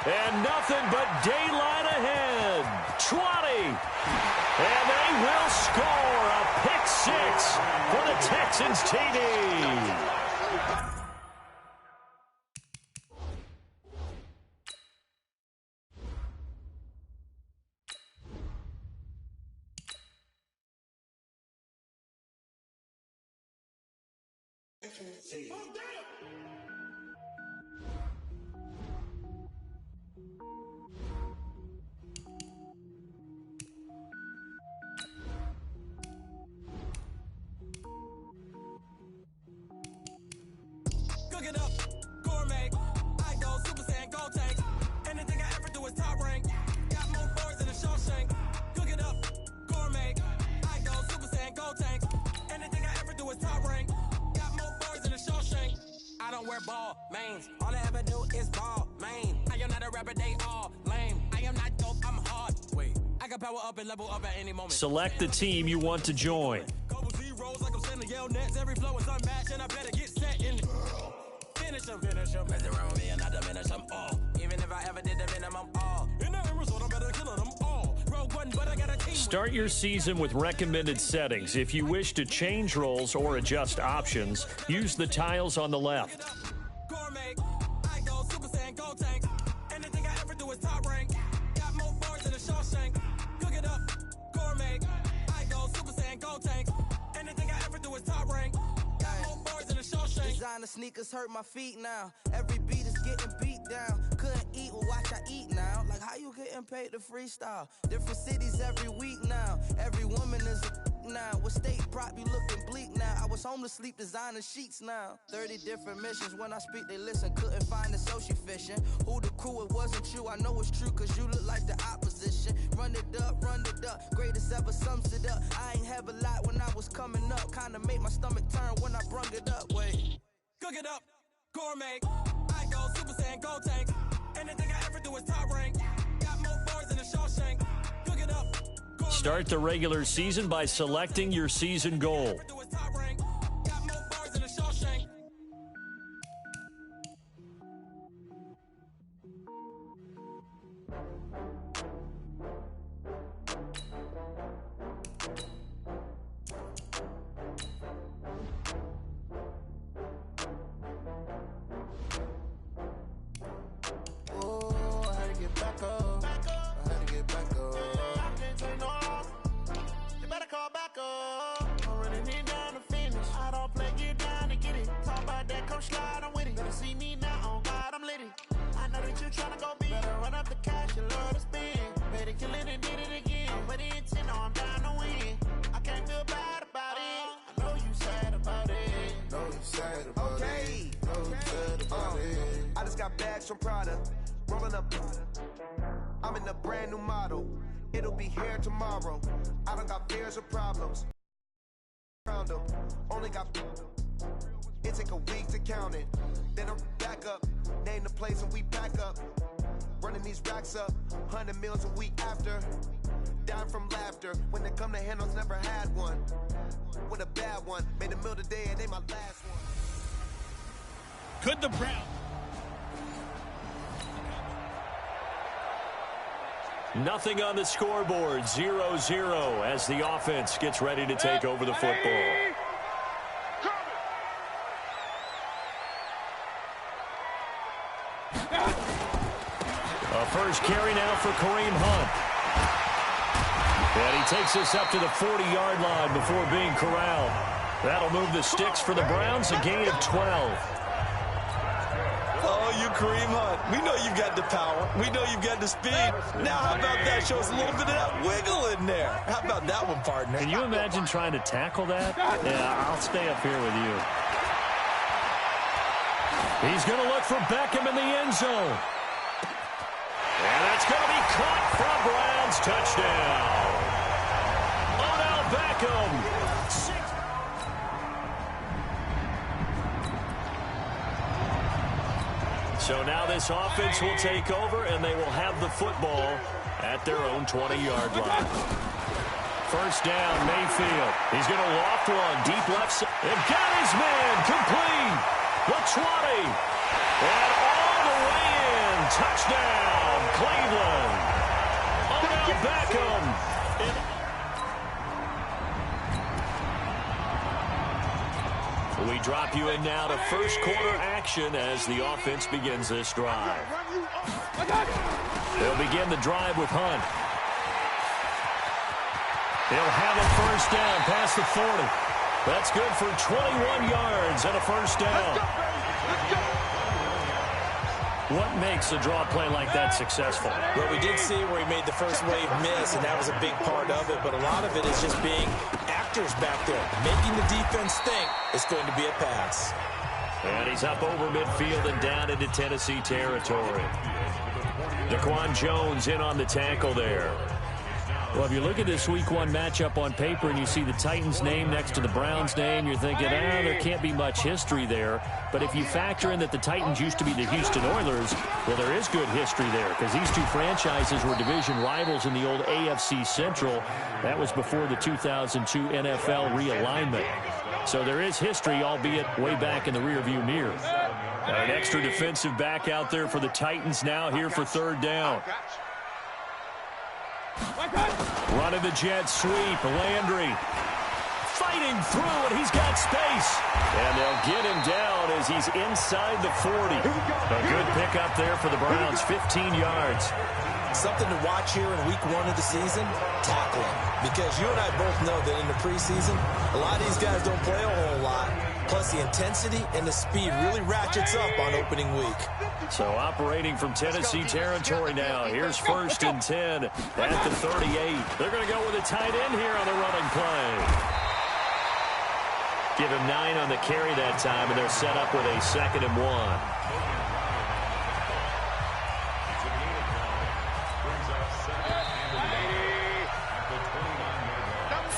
And nothing but daylight ahead. 20. And they will score a pick six for the Texans TD. Cook it up, gourmet. I go Super Saiyan, go tank. Anything I ever do is top rank. Got more boards than a Shawshank. Cook it up, gourmet. I go Super Saiyan, go tank. Anything I ever do is top rank. Got more boards than a Shawshank. I don't wear ball, mains. All I ever do is ball, main. I am not a rapper, they all lame. I am not dope, I'm hard. Wait, I can power up and level up at any moment. Select the team you want to join. Couple zeros like I'm sending yell nets. Every flow is unmatched and I better get set in. Finish them. Mess around with me and I diminish them all. Even if I ever did the minimum all. In the end result, I'm better killing them all. Rogue one, but I got a team. Start your season with recommended settings. If you wish to change roles or adjust options, use the tiles on the left. Gourmet, I go Super Saiyan, go tank. Anything I ever do is top rank. Got more boards than a Shawshank. Cook it up, gourmet. I go Super Saiyan, go tank. Anything I ever do is top rank. Got more boards than a Shawshank. Designer sneakers hurt my feet now. Every beat is getting beat down. Couldn't eat, well watch I eat now. Like how you getting paid to freestyle? Different cities every week now. Every woman is a now. What state prop you looking bleak now? I was home to sleep designer sheets now. 30 different missions. When I speak they listen. Couldn't find it so she fishing. Who the crew, it wasn't you. I know it's true cause you look like the opposition. Run it up. Greatest ever sums it up. I ain't have a lot when I was coming up. Kinda made my stomach turn when I brung it up. Wait. Cook it up, gourmet. I go Super Saiyan, go tank. Anything I ever do is top rank. Got more boards than a Shawshank. Cook it up, gourmet. Start the regular season by selecting your season goal. Got more boards than a Shawshank. Slide, I'm with it. Better see me now, on God, I'm litty. I know that you tryna go big. Better run up the cash, you love to spend. Better kill it and did it again. I'm with the intent, no, I'm down to win. I can't feel bad about it. I know you sad about it. Know you sad about it. Know you sad about it. I just got bags from Prada. Rolling up. I'm in a brand new model. It'll be here tomorrow. I don't got fears or problems. Found them. Only got. It take a week to count it. Then I'm back up. Name the place and we pack up. Running these racks up. 100 meals a week after. Down from laughter. When they come to handles, never had one. With a bad one. Made a meal today and they my last one. Could the Browns? Nothing on the scoreboard. 0-0 as the offense gets ready to take over the football. First carry now for Kareem Hunt. And he takes us up to the 40-yard line before being corralled. That'll move the sticks for the Browns, a gain of 12. Oh, you Kareem Hunt. We know you've got the power. We know you've got the speed. Now how about that? Show us a little bit of that wiggle in there. How about that one, partner? Can you imagine trying to tackle that? Yeah, I'll stay up here with you. He's going to look for Beckham in the end zone. And that's going to be caught for a Browns touchdown. Odell Beckham. So now this offense will take over, and they will have the football at their own 20-yard line. First down, Mayfield. He's going to loft one deep left side. And got his man complete. The 20. And all the way in. Touchdown, Cleveland. Odell Beckham. drop you in now to first quarter action as the offense begins this drive. They'll begin the drive with Hunt. He'll have a first down past the 40. That's good for 21 yards and a first down. What makes a draw play like that successful? Well, we did see where he made the first wave miss, and that was a big part of it. But a lot of it is just being actors back there, making the defense think it's going to be a pass. And he's up over midfield and down into Tennessee territory. Daquan Jones in on the tackle there. Well, if you look at this Week 1 matchup on paper and you see the Titans' name next to the Browns' name, you're thinking, there can't be much history there. But if you factor in that the Titans used to be the Houston Oilers, well, there is good history there because these two franchises were division rivals in the old AFC Central. That was before the 2002 NFL realignment. So there is history, albeit way back in the rearview mirror. An extra defensive back out there for the Titans now here for third down. Running the jet sweep. Landry fighting through, and he's got space. And they'll get him down as he's inside the 40. A good pickup there for the Browns, 15 yards. Something to watch here in Week 1 of the season, tackling. Because you and I both know that in the preseason, a lot of these guys don't play a whole lot. Plus, the intensity and the speed really ratchets up on opening week. So operating from Tennessee territory now. Here's first and 10 at the 38. They're going to go with a tight end here on the running play. Give him 9 on the carry that time, and they're set up with a 2nd and 1.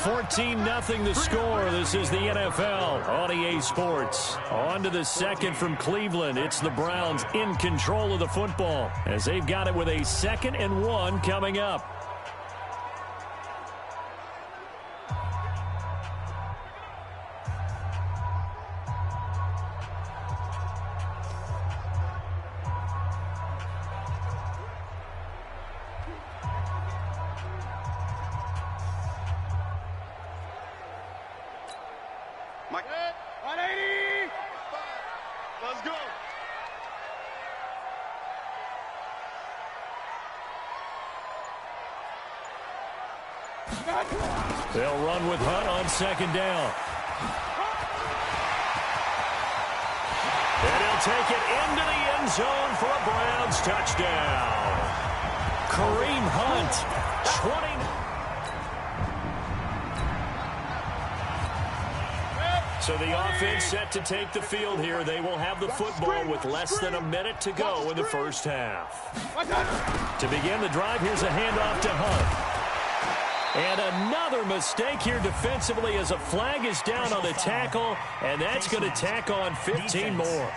14-0 the score. This is the NFL on EA Sports. On to the second from Cleveland. It's the Browns in control of the football as they've got it with a 2nd and 1 coming up. Mike. 180. Let's go. They'll run with Hunt on 2nd down. And he'll take it into the end zone for a Browns touchdown. Kareem Hunt, 20. So the offense set to take the field here. They will have the football with less than a minute to go in the first half. To begin the drive, here's a handoff to Hunt. And another mistake here defensively as a flag is down on the tackle, and that's going to tack on 15 more.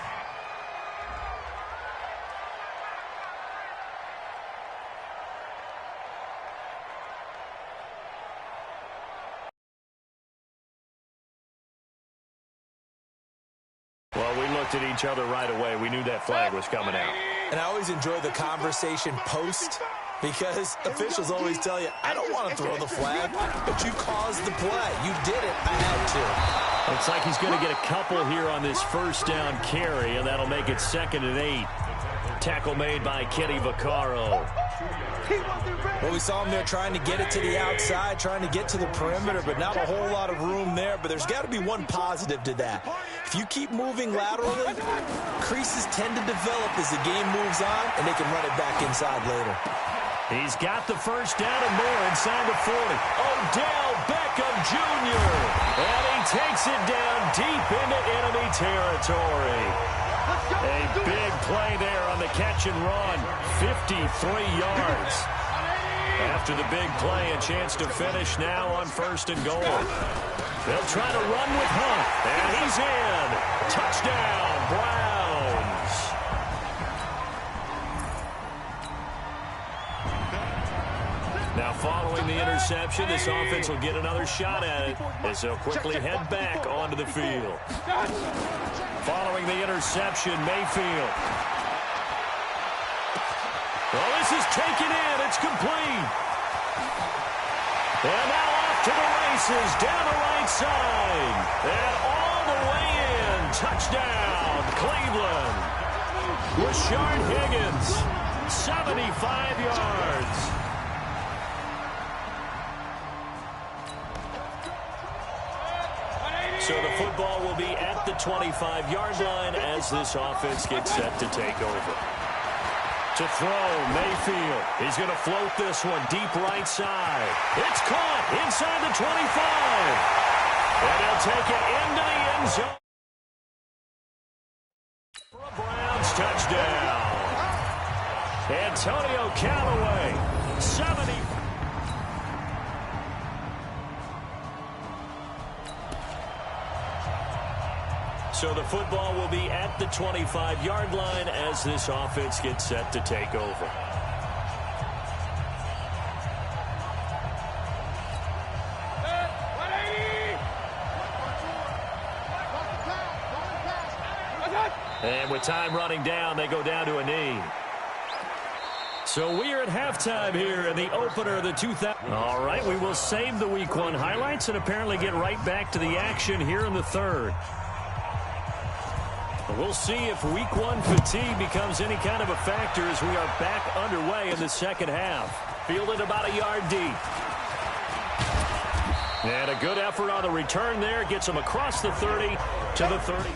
Well, we looked at each other right away. We knew that flag was coming out. And I always enjoy the conversation post because officials always tell you, I don't want to throw the flag, but you caused the play. You did it. I had to. Looks like he's going to get a couple here on this first down carry, and that'll make it 2nd and 8. Tackle made by Kenny Vaccaro. Well, we saw him there trying to get it to the outside, trying to get to the perimeter, but not a whole lot of room there. But there's got to be one positive to that. If you keep moving laterally, creases tend to develop as the game moves on, and they can run it back inside later. He's got the first down and more inside the 40. Odell Beckham Jr. And he takes it down deep into enemy territory. A big play there on the catch and run. 53 yards. After the big play, a chance to finish now on 1st and goal. They'll try to run with Hunt. And he's in. Touchdown, Browns. Now, following the interception, this offense will get another shot at it as they'll quickly head back onto the field. Following the interception, Mayfield. Well, this is taken in. It's complete. And now off to the races, down the right side. And all the way in touchdown, Cleveland. Rashard Higgins, 75 yards. So the football will be at the 25-yard line as this offense gets set to take over. To throw, Mayfield. He's going to float this one deep right side. It's caught inside the 25. And he'll take it into the end zone. For a Browns touchdown. Antonio Callaway, 70. So the football will be at the 25-yard line as this offense gets set to take over. And with time running down, they go down to a knee. So we are at halftime here in the opener of the 2000. All right, we will save the Week 1 highlights and apparently get right back to the action here in the third. We'll see if Week 1 fatigue becomes any kind of a factor as we are back underway in the second half. Fielded about a yard deep. And a good effort on the return there. Gets him across the 30 to the 30.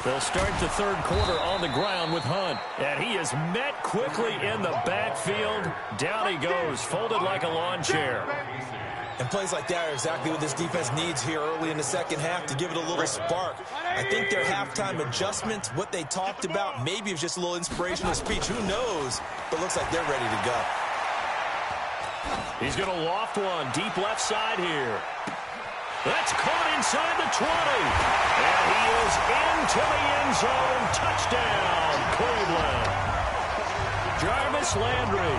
They'll start the third quarter on the ground with Hunt. And he is met quickly in the backfield. Down he goes, folded like a lawn chair. And plays like that are exactly what this defense needs here early in the second half to give it a little spark. I think their halftime adjustment, what they talked about, maybe it was just a little inspirational speech. Who knows? But looks like they're ready to go. He's going to loft one deep left side here. That's caught inside the 20. And he is into the end zone. Touchdown, Cleveland. Jarvis Landry.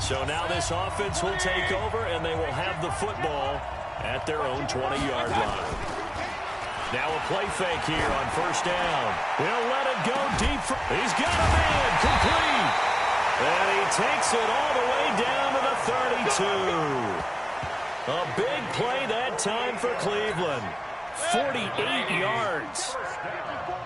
So now this offense will take over, and they will have the football at their own 20-yard line. Now a play fake here on first down. He'll let it go deep. He's got a man complete. And he takes it all the way down to the 32. A big play that time for Cleveland. 48 yards.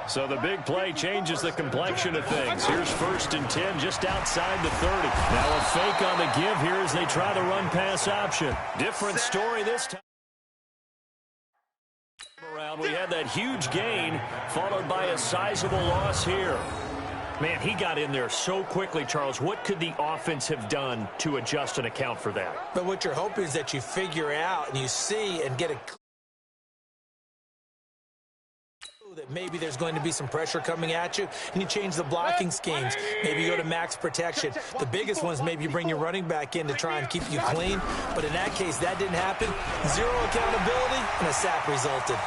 So the big play changes the complexion of things. Here's 1st and 10 just outside the 30. Now a fake on the give here as they try the run-pass option. Different story this time. Around, we had that huge gain followed by a sizable loss here. Man, he got in there so quickly, Charles. What could the offense have done to adjust and account for that? But what you're hoping is that you figure out and you see and get a that maybe there's going to be some pressure coming at you, and you change the blocking schemes. Maybe you go to max protection. The biggest one is maybe you bring your running back in to try and keep you clean. But in that case, that didn't happen. Zero accountability, and a sack resulted.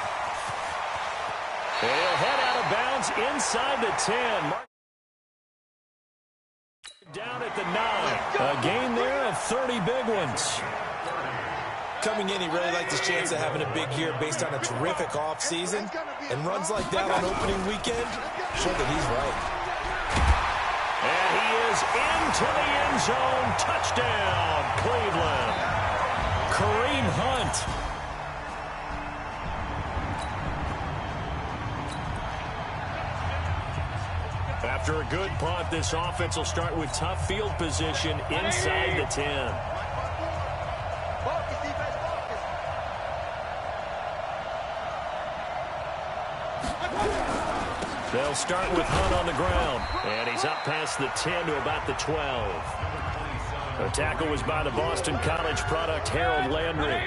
They'll head out of bounds inside the 10. Down at the 9. A gain there of 30 big ones. Coming in, he really liked his chance of having a big year based on a terrific offseason. And runs like that on opening weekend show that he's right. And he is into the end zone. Touchdown, Cleveland. Kareem Hunt. After a good punt, this offense will start with tough field position inside the 10. They'll start with Hunt on the ground. And he's up past the 10 to about the 12. The tackle was by the Boston College product, Harold Landry.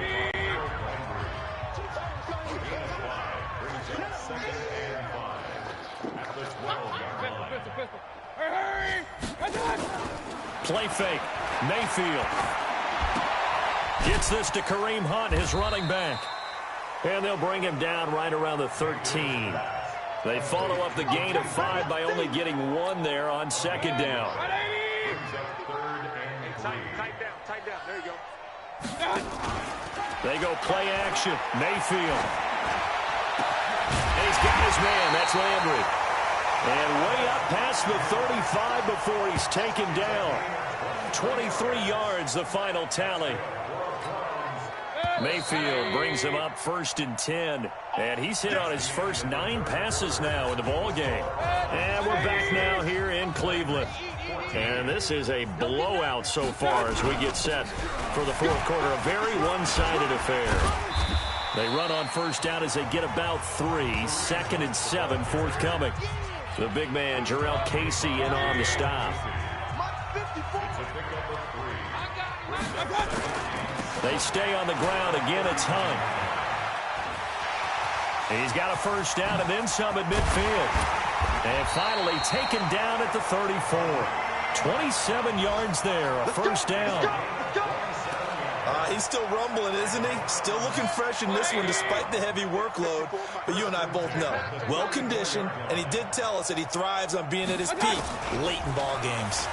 Play fake. Mayfield gets this to Kareem Hunt, his running back. And they'll bring him down right around the 13. They follow up the gain of 5 by only getting 1 there on second down. Tight down. There you go. They go play action. Mayfield. And he's got his man. That's Landry. And way up past the 35 before he's taken down. 23 yards, the final tally. Mayfield brings him up 1st and 10. And he's hit on his first 9 passes now in the ball game. And we're back now here in Cleveland. And this is a blowout so far as we get set for the fourth quarter. A very one-sided affair. They run on first down as they get about 3. 2nd and 7 forthcoming. The big man, Jarrell Casey, in on the stop. They stay on the ground. Again, it's Hunt. He's got a first down and then some at midfield. And finally taken down at the 34. 27 yards there, a first down. He's still rumbling, isn't he? Still looking fresh in this one despite the heavy workload. But you and I both know, well-conditioned, and he did tell us that he thrives on being at his peak late in ball games.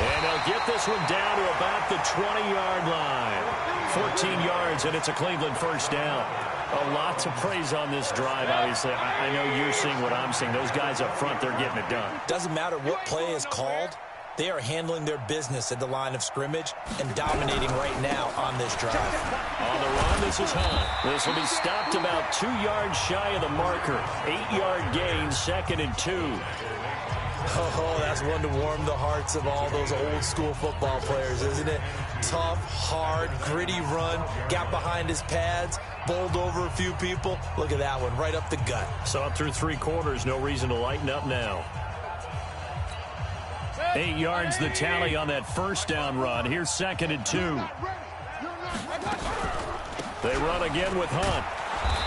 And they'll get this one down to about the 20-yard line. 14 yards, and it's a Cleveland first down. A lot to praise on this drive, obviously. I know you're seeing what I'm seeing. Those guys up front, they're getting it done. Doesn't matter what play is called. They are handling their business at the line of scrimmage and dominating right now on this drive. On the run, this is Hunt. This will be stopped about 2 yards shy of the marker. 8-yard gain, 2nd and 2. Oh, that's one to warm the hearts of all those old-school football players, isn't it? Tough, hard, gritty run, got behind his pads, bowled over a few people. Look at that one, right up the gut. Saw it through 3 quarters, no reason to lighten up now. 8 yards the tally on that first down run. Here's 2nd and 2. They run again with Hunt.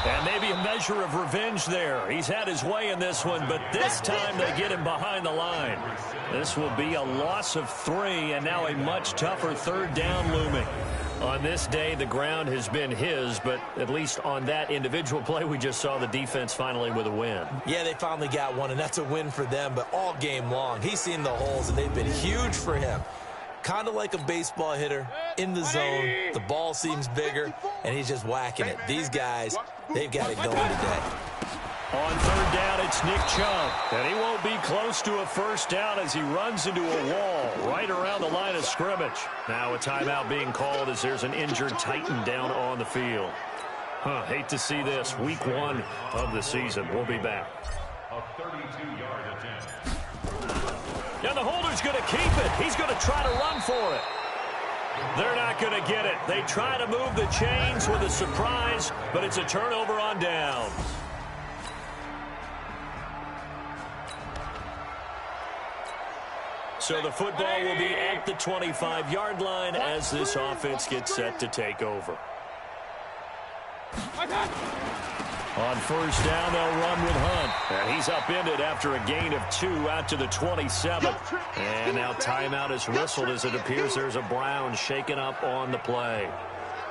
And maybe a measure of revenge there. He's had his way in this one, but this time they get him behind the line. This will be a loss of 3, and now a much tougher 3rd down looming. On this day, the ground has been his, but at least on that individual play, we just saw the defense finally with a win. Yeah, they finally got one, and that's a win for them, but all game long, he's seen the holes, and they've been huge for him. Kind of like a baseball hitter in the zone. The ball seems bigger, and he's just whacking it. These guys, they've got it going today. On 3rd down, it's Nick Chubb. And he won't be close to a first down as he runs into a wall right around the line of scrimmage. Now a timeout being called as there's an injured Titan down on the field. Hate to see this. Week 1 of the season. We'll be back. A 32-yard attempt. And the holder's going to keep it. He's going to try to run for it. They're not going to get it. They try to move the chains with a surprise, but it's a turnover on downs. So the football will be at the 25-yard line as this offense gets set to take over. On first down, they'll run with Hunt. And he's upended after a gain of 2 out to the 27. And now timeout is whistled as it appears there's a Brown shaken up on the play.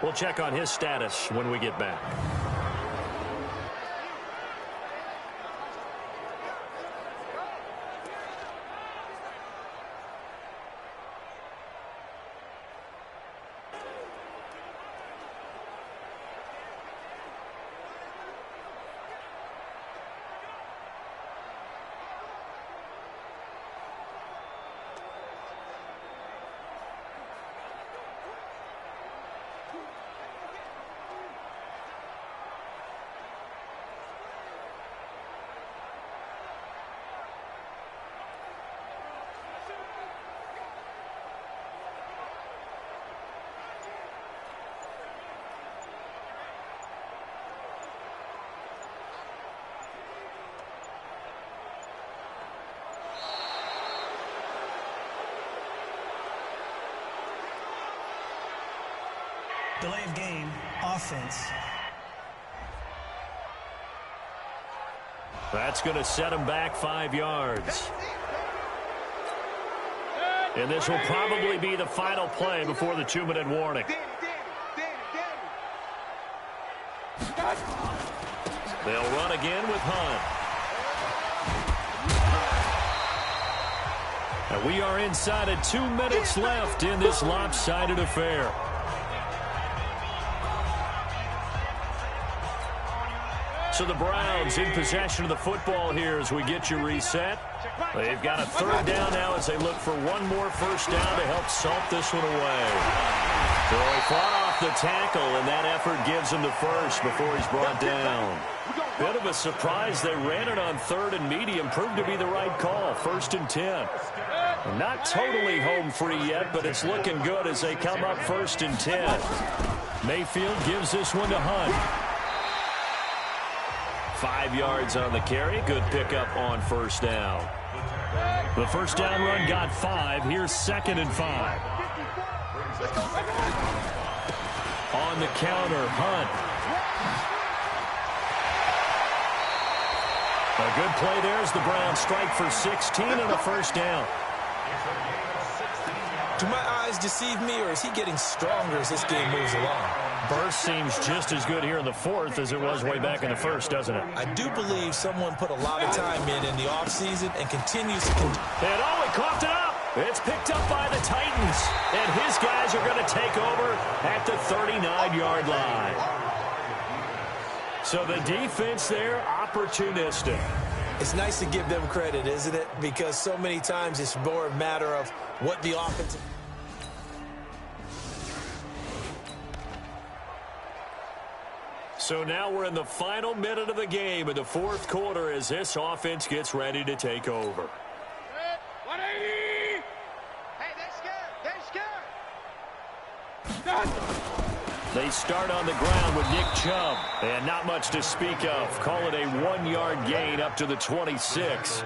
We'll check on his status when we get back. Delay of game, offense. That's going to set him back 5 yards. And this will probably be the final play before the 2-minute warning. They'll run again with Hunt. And we are inside of 2 minutes left in this lopsided affair. So the Browns in possession of the football here as we get you reset. They've got a third down now as they look for one more first down to help salt this one away. So he fought off the tackle, and that effort gives him the first before he's brought down. Bit of a surprise. They ran it on third and medium. Proved to be the right call. 1st and 10. Not totally home free yet, but it's looking good as they come up 1st and 10. Mayfield gives this one to Hunt. 5 yards on the carry. Good pickup on first down. The first down run got 5. Here's 2nd and 5. On the counter, Hunt. A good play there as the Browns strike for 16 and a first down. Do my eyes deceive me, or is he getting stronger as this game moves along? Burst seems just as good here in the 4th as it was way back in the 1st, doesn't it? I do believe someone put a lot of time in the offseason and continues to... And he coughed it up. It's picked up by the Titans. And his guys are going to take over at the 39-yard line. So the defense there, opportunistic. It's nice to give them credit, isn't it? Because so many times it's more a matter of what the offense... So now we're in the final minute of the game in the 4th quarter as this offense gets ready to take over. 180! Hey, they're scared! They start on the ground with Nick Chubb, and not much to speak of. Call it a 1-yard gain up to the 26.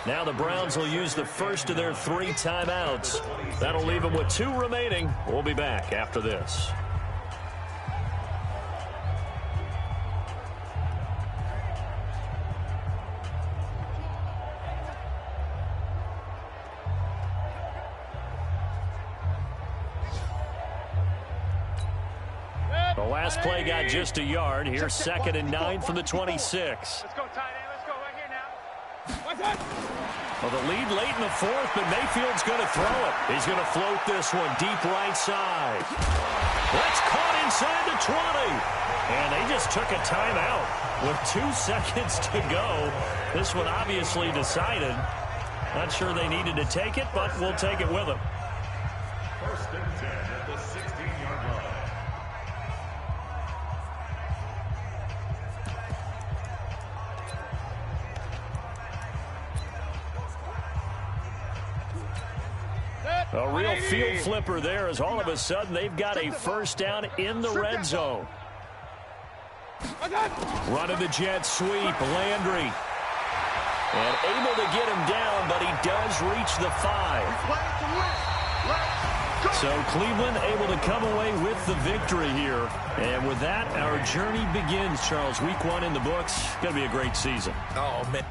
Now the Browns will use the first of their 3 timeouts. That'll leave them with 2 remaining. We'll be back after this. The last play got just a yard. Here's 2nd and 9 from the 26. Let's go, tight end. Let's go right here now. Well, the lead late in the 4th, but Mayfield's going to throw it. He's going to float this one deep right side. That's caught inside the 20. And they just took a timeout with 2 seconds to go. This one obviously decided. Not sure they needed to take it, but we'll take it with them. 1st and 10 at the 16-yard line. A real field flipper there as all of a sudden they've got a first down in the red zone. Running the jet sweep, Landry. And able to get him down, but he does reach the 5. So Cleveland able to come away with the victory here. And with that, our journey begins, Charles. Week 1 in the books. Going to be a great season. Oh, man.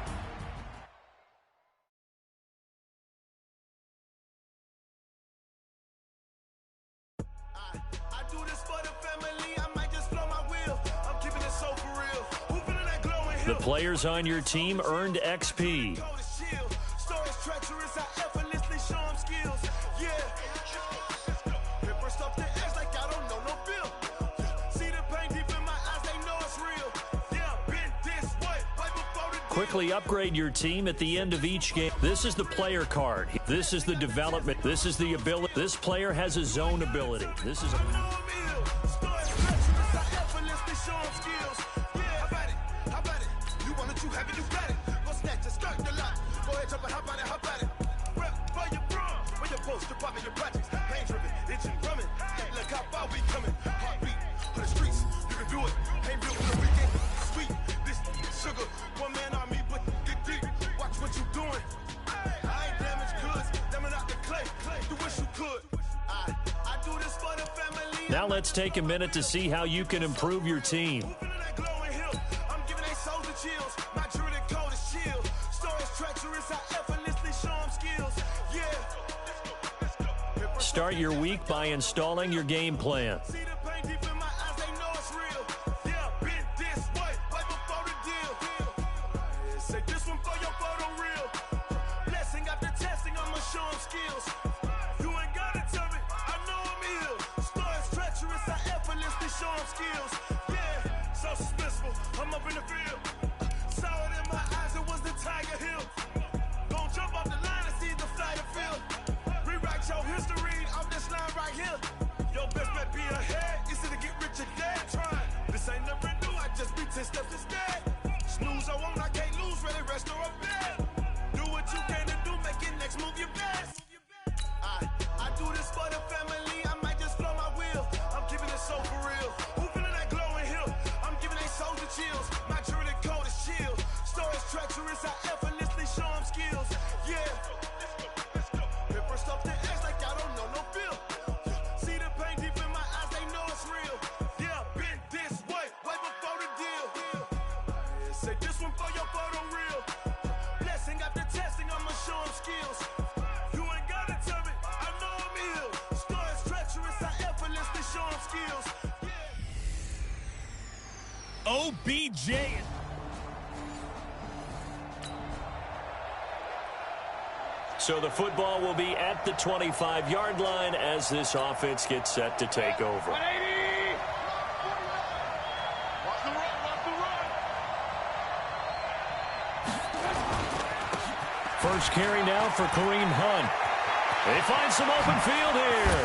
The players on your team earned XP. Quickly upgrade your team at the end of each game. This is the player card. This is the development. This is the ability. This player has a zone ability. This is Now let's take a minute to see how you can improve your team. Start your week by installing your game plan. Show 'em skills. I'm up in the field. Saw it in my eyes, it was the Tiger Hill. Gon' jump off the line and see the flight of field. Rewrite your history off this line right here. Your best bet be ahead, easy to get rich or dead trying. This ain't never new, I just be 10 steps instead. Snooze I won't, I can't lose, ready, rest or a bed. Do what you can to do, make it next move your best. I do this for the family, I might just flow my wheel. I'm keeping it so for real. Who feeling that glowing hill? I'm giving they soldier chills. My jewelry code is chill. Stories treacherous, I effortlessly show them skills. Yeah. Pepper stuff the edge like I don't know no feel. See the pain deep in my eyes, they know it's real. Yeah, been this way before the deal. Say this one for your photo real. Blessing after testing, I'ma show them skills. You ain't gotta tell me, I know I'm ill. Stories treacherous, I effortlessly show them skills. OBJ. So the football will be at the 25-yard line as this offense gets set to take over. First carry now for Kareem Hunt. They find some open field here.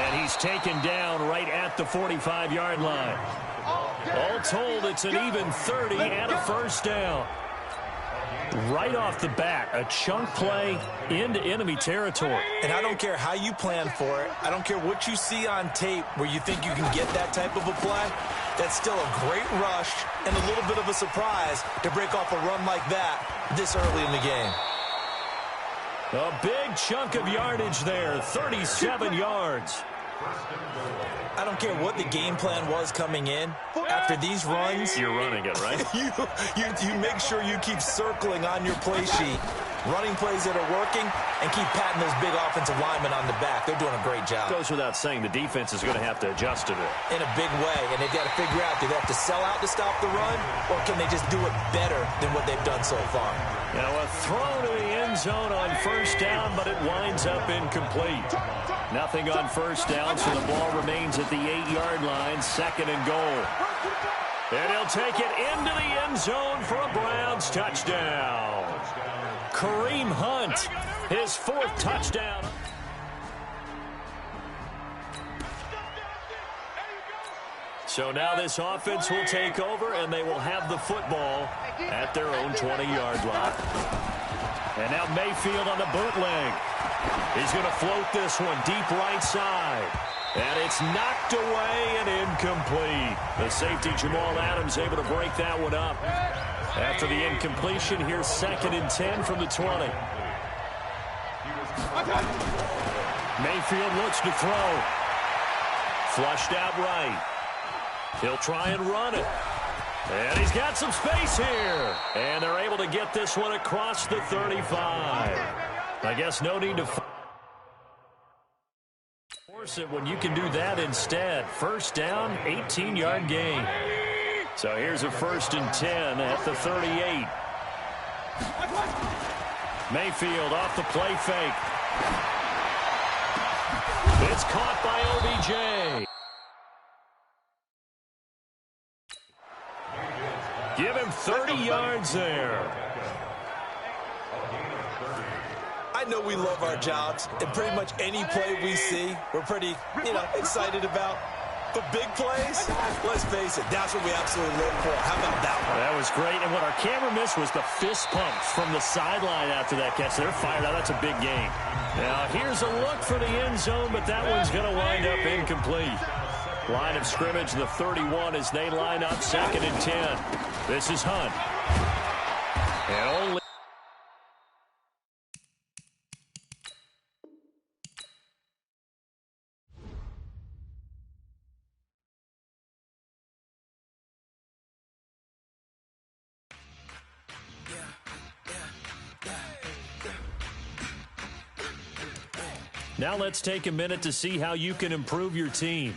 And he's taken down right at the 45-yard line. All told, it's an even 30 and a first down. Right off the bat, a chunk play into enemy territory. And I don't care how you plan for it. I don't care what you see on tape where you think you can get that type of a play. That's still a great rush and a little bit of a surprise to break off a run like that this early in the game. A big chunk of yardage there, 37 yards. I don't care what the game plan was coming in. After these runs, you're running it, right? you make sure you keep circling on your play sheet, running plays that are working, and keep patting those big offensive linemen on the back. They're doing a great job. Goes without saying, the defense is going to have to adjust to it. In a big way, and they've got to figure out, do they have to sell out to stop the run, or can they just do it better than what they've done so far? Now a throw to the end zone on first down, but it winds up incomplete. Nothing on first down, so the ball remains at the 8-yard line, second and goal. And he'll take it into the end zone for a Browns touchdown. Kareem Hunt, his 4th touchdown. So now this offense will take over, and they will have the football at their own 20-yard line. And now Mayfield on the bootleg. He's going to float this one deep right side. And it's knocked away and incomplete. The safety, Jamal Adams, able to break that one up. After the incompletion, here's 2nd and 10 from the 20. Mayfield looks to throw. Flushed out right. He'll try and run it. And he's got some space here. And they're able to get this one across the 35. I guess no need to force it when you can do that instead. First down, 18-yard gain. So here's a 1st and 10 at the 38. Mayfield off the play fake. It's caught by OBJ. Give him 30 yards there. I know we love our jobs, and pretty much any play we see, we're pretty, excited about. But big plays, let's face it, that's what we absolutely live for. How about that one? That was great, and what our camera missed was the fist pumps from the sideline after that catch. They're fired out. That's a big game. Now, here's a look for the end zone, but that one's going to wind up incomplete. Line of scrimmage, the 31 as they line up, 2nd and 10. This is Hunt. And only... Now let's take a minute to see how you can improve your team.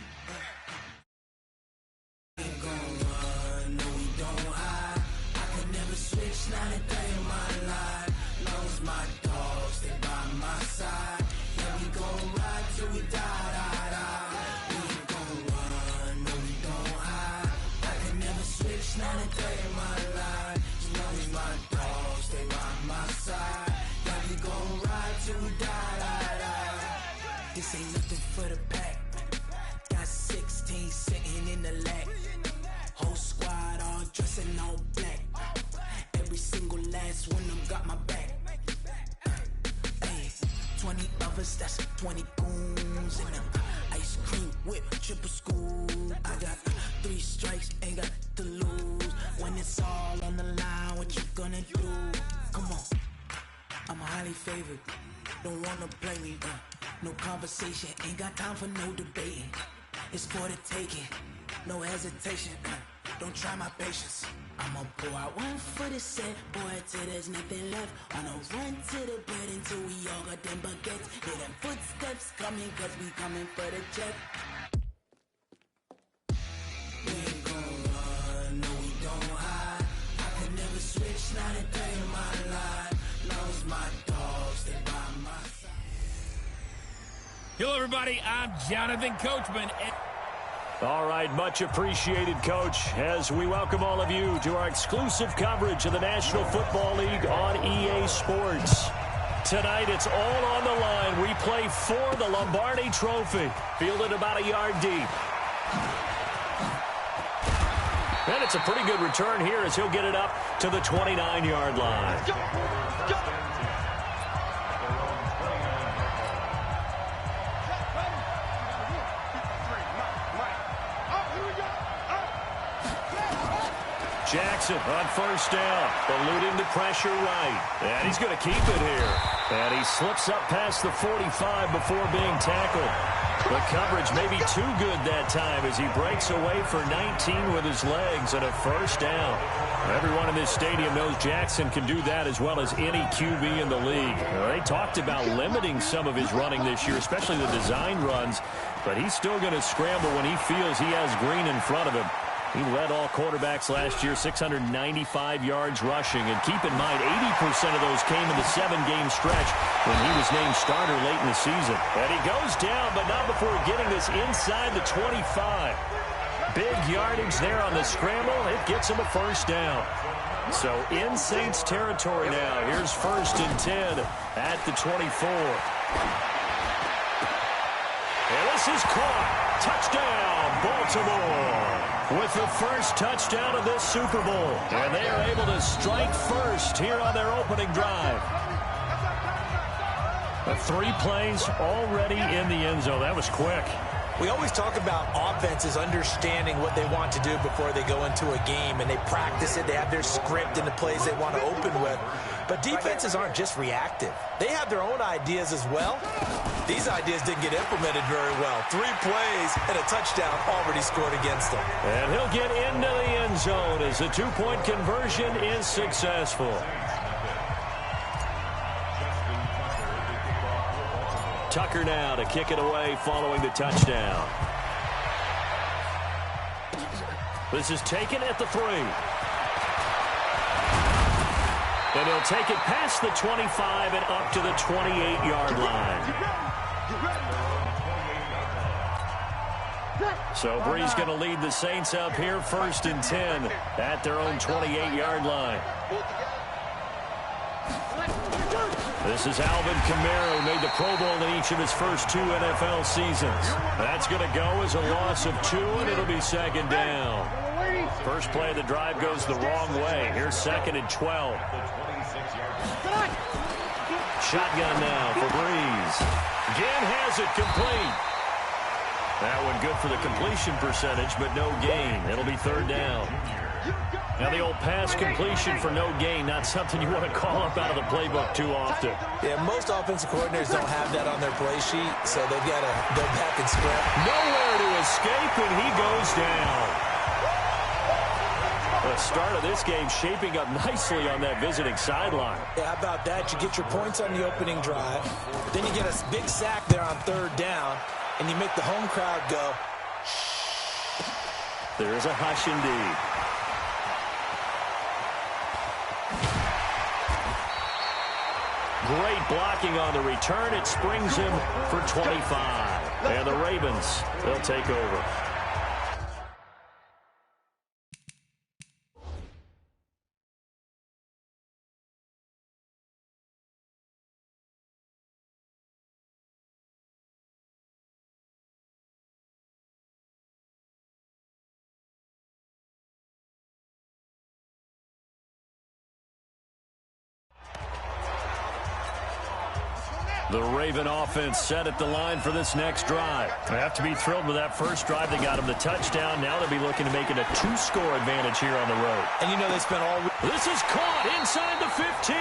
till we die. This ain't nothing for the pack. Got 16 sitting in the lag. Whole squad all dressing all black. Every single last one of them got my back. Hey, 20 of us, that's 20 goons in them. Ice cream whip, triple scoop. I got 3 strikes, ain't got to lose. When it's all on the line, what you gonna do? Come on, I'm highly favored. Don't wanna play me, no conversation. Ain't got time for no debating. It's for the taking, no hesitation. Don't try my patience. I'ma pour out one for the set, boy, till there's nothing left. On a run to the bed until we all got them baguettes. Hear them footsteps coming, cause we coming for the jet. We ain't gon' run, no we don't hide. I can never switch, not a day in my life. Long as my dogs stay by my side. Hello, everybody. I'm Jonathan Coachman. All right, much appreciated, Coach, as we welcome all of you to our exclusive coverage of the National Football League on EA Sports. Tonight, it's all on the line. We play for the Lombardi Trophy, fielded about a yard deep. And it's a pretty good return here as he'll get it up to the 29-yard line. Let's go. Jackson on first down, eluding the pressure right. And he's going to keep it here. And he slips up past the 45 before being tackled. The coverage may be too good that time as he breaks away for 19 with his legs and a first down. Everyone in this stadium knows Jackson can do that as well as any QB in the league. They talked about limiting some of his running this year, especially the design runs. But he's still going to scramble when he feels he has green in front of him. He led all quarterbacks last year, 695 yards rushing. And keep in mind, 80% of those came in the 7-game stretch when he was named starter late in the season. And he goes down, but not before getting this inside the 25. Big yardage there on the scramble. It gets him a first down. So in Saints territory now. Here's 1st and 10 at the 24. And this is caught. Touchdown, Baltimore. With the first touchdown of this Super Bowl. And they are able to strike first here on their opening drive. 3 plays already in the end zone. That was quick. We always talk about offenses understanding what they want to do before they go into a game, and they practice it. They have their script and the plays they want to open with. But defenses aren't just reactive. They have their own ideas as well. These ideas didn't get implemented very well. 3 plays and a touchdown already scored against them. And he'll get into the end zone as the 2-point conversion is successful. Tucker now to kick it away following the touchdown. This is taken at the 3. And he'll take it past the 25 and up to the 28-yard line. So Bree's going to lead the Saints up here, 1st and 10 at their own 28-yard line. This is Alvin Kamara, who made the Pro Bowl in each of his first 2 NFL seasons. That's going to go as a loss of 2, and it'll be 2nd down. First play of the drive goes the wrong way. Here's 2nd and 12. Shotgun now for Breeze. Again has it complete. That one good for the completion percentage, but no gain. It'll be 3rd down. Now the old pass completion for no gain, not something you want to call up out of the playbook too often. Yeah, most offensive coordinators don't have that on their play sheet, so they've got to go back and sprint. Nowhere to escape, and he goes down. The start of this game shaping up nicely on that visiting sideline. Yeah, how about that? You get your points on the opening drive, then you get a big sack there on 3rd down, and you make the home crowd go, shh. There is a hush indeed. Great blocking on the return. It springs him for 25. And the Ravens, they'll take over. The Raven offense set at the line for this next drive. They have to be thrilled with that first drive. They got him the touchdown. Now they'll be looking to make it a 2-score advantage here on the road. And you know they spent all... This is caught inside the 15.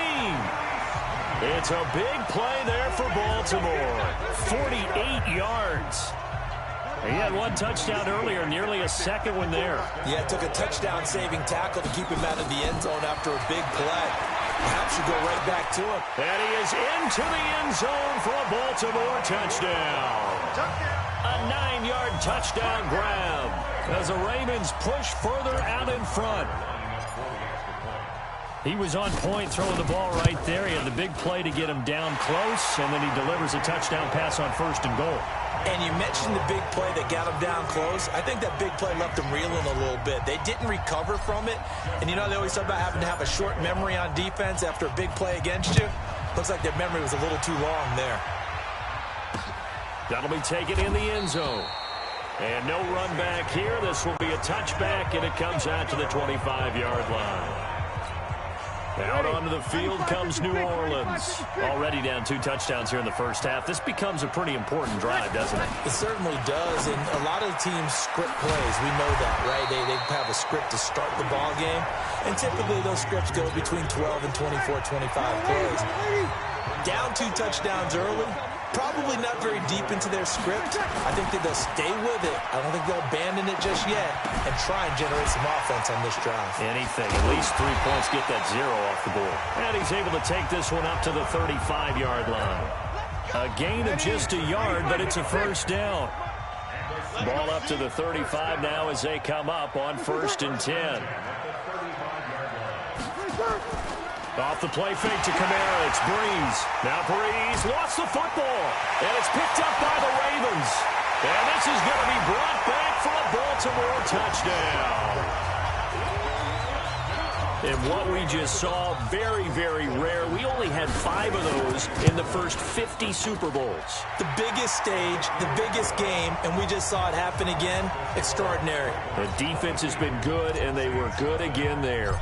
It's a big play there for Baltimore. 48 yards. He had one touchdown earlier, nearly a second one there. Yeah, it took a touchdown-saving tackle to keep him out of the end zone after a big play. Perhaps you go right back to him. And he is into the end zone for a Baltimore touchdown. A 9-yard touchdown grab as the Ravens push further out in front. He was on point throwing the ball right there. He had the big play to get him down close, and then he delivers a touchdown pass on 1st and goal. And you mentioned the big play that got him down close. I think that big play left him reeling a little bit. They didn't recover from it. And you know, they always talk about having to have a short memory on defense after a big play against you. Looks like their memory was a little too long there. That'll be taken in the end zone. And no run back here. This will be a touchback, and it comes out to the 25-yard line. Out onto the field comes New Orleans. Already down 2 touchdowns here in the first half. This becomes a pretty important drive, doesn't it? It certainly does, and a lot of teams script plays. We know that, right? They have a script to start the ball game, and typically those scripts go between 12 and 24, 25 plays. Down 2 touchdowns early, probably not very deep into their script. I think that they'll stay with it. I don't think they'll abandon it just yet and try and generate some offense on this drive. Anything. At least 3 points, get that 0 off the board. And he's able to take this one up to the 35-yard line. A gain of just a yard, but it's a first down. Ball up to the 35 now as they come up on 1st and 10. Off the play fake to Kamara. It's Breeze. Now Breeze lost the football. And it's picked up by the Ravens. And this is going to be brought back for a Baltimore touchdown. And what we just saw, very, very rare. We only had 5 of those in the first 50 Super Bowls. The biggest stage, the biggest game, and we just saw it happen again. Extraordinary. The defense has been good, and they were good again there.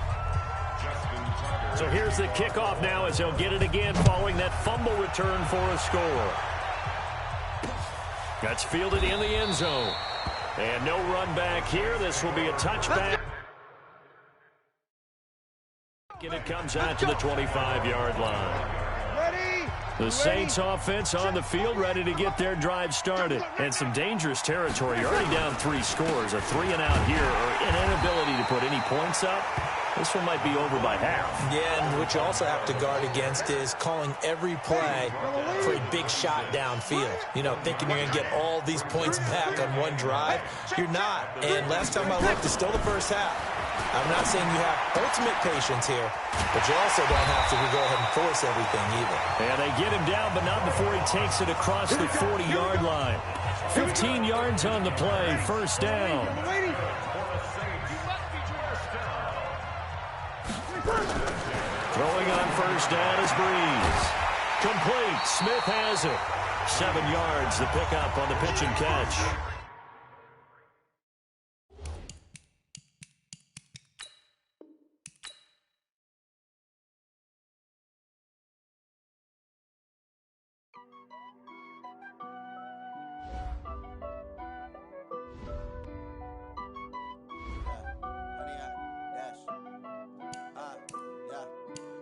So here's the kickoff now as they'll get it again following that fumble return for a score. That's fielded in the end zone. And no run back here. This will be a touchback. And it comes out to the 25-yard line. The Saints offense on the field ready to get their drive started. And some dangerous territory. You're already down 3 scores. A 3-and-out here or an inability to put any points up. This one might be over by half. Yeah, and what you also have to guard against is calling every play for a big shot downfield. You know, thinking you're going to get all these points back on one drive. You're not. And last time I looked, it's still the first half. I'm not saying you have ultimate patience here, but you also don't have to go ahead and force everything either. And they get him down, but not before he takes it across the 40-yard line. 15 yards on the play, first down. Throwing on first down is Breeze. Complete. Smith has it. 7 yards, the pickup on the pitch and catch.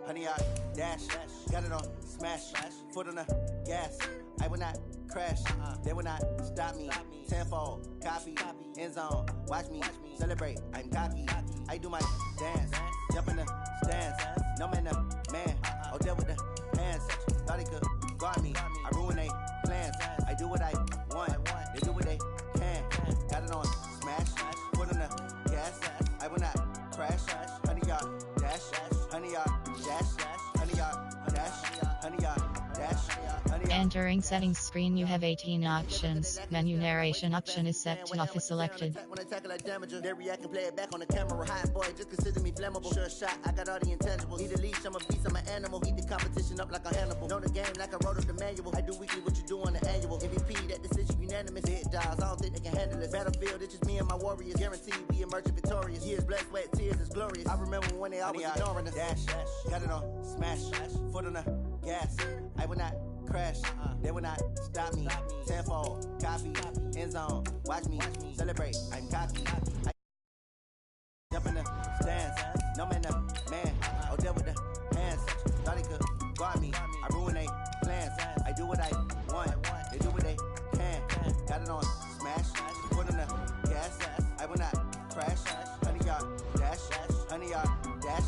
Honey, I dash, got it on smash, foot on the gas. I will not crash, they will not stop me. Tenfold, copy, end zone, watch me celebrate. I'm cocky, I do my dance, jump in the stands. No man, man, oh there with the hands. Thought he could guard me, I ruin they plans. I do what I want, they do what they can. Got it on smash, foot on the gas. I will not crash, honey, y'all dash, honey, y'all dash, honey, y'all dash, honey, y'all dash, honey, y'all. Entering settings screen, you have 18 options. Menu narration option is set to office selected. When I tackle like damager, they react and play it back on the camera. Hot boy, just consider me flammable. Sure shot, I got all the intangibles. Need a leash, I'm a beast, I'm an animal. Eat the competition up like a Hannibal. Know the game like I wrote up the manual. I do weekly what you do on the annual. MVP, that decision unanimous. Hit dials, I don't think they can handle it. Battlefield, it's just me and my warriors. Guaranteed we emerge victorious. Years, blood, sweat, tears, is glorious. I remember when they always ignoring us. Dash, got it on smash, foot on the gas. I will not crash. crash. They will not stop me. Tenfold, copy, end zone. Watch me celebrate. I'm cocky. Jump in the stands. No man, man. Oh, there with the hands. Thought he could guard me. I ruin they plans. I do what I want. They do what they can. Got it on smash. Put in the gas. I will not crash. 100-yard dash. 100-yard dash.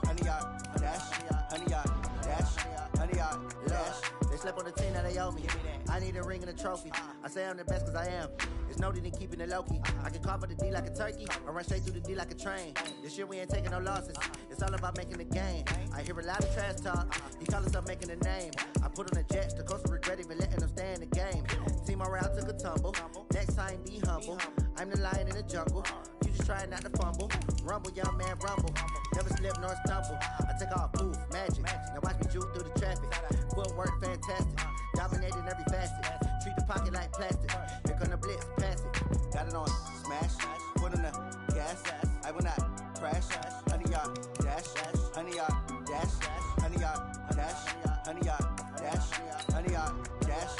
100-yard dash. 100-yard dash. 100-yard dash. They slept on the team that they owe me. I need a ring and a trophy. I say I'm the best cause I am. There's no need in keeping it low-key. I can carve up the D like a turkey or run straight through the D like a train. This year we ain't taking no losses. It's all about making the game. I hear a lot of trash talk. He call himself making a name. I put on the Jets. The coach will regret even letting them stay in the game. Team morale took a tumble. Next time be humble. I'm the lion in the jungle. You just try not to fumble. Rumble, young man, rumble. Never slip nor stumble. I take off, move, magic. Now watch me juke through the traffic. Footwork fantastic. Dominating every facet. Treat the pocket like plastic. Here come the blitz, pass it. Got it on smash. Put in the gas. I will not crash. 100-yard dash. 100-yard dash. 100-yard dash. 100-yard dash. 100-yard dash.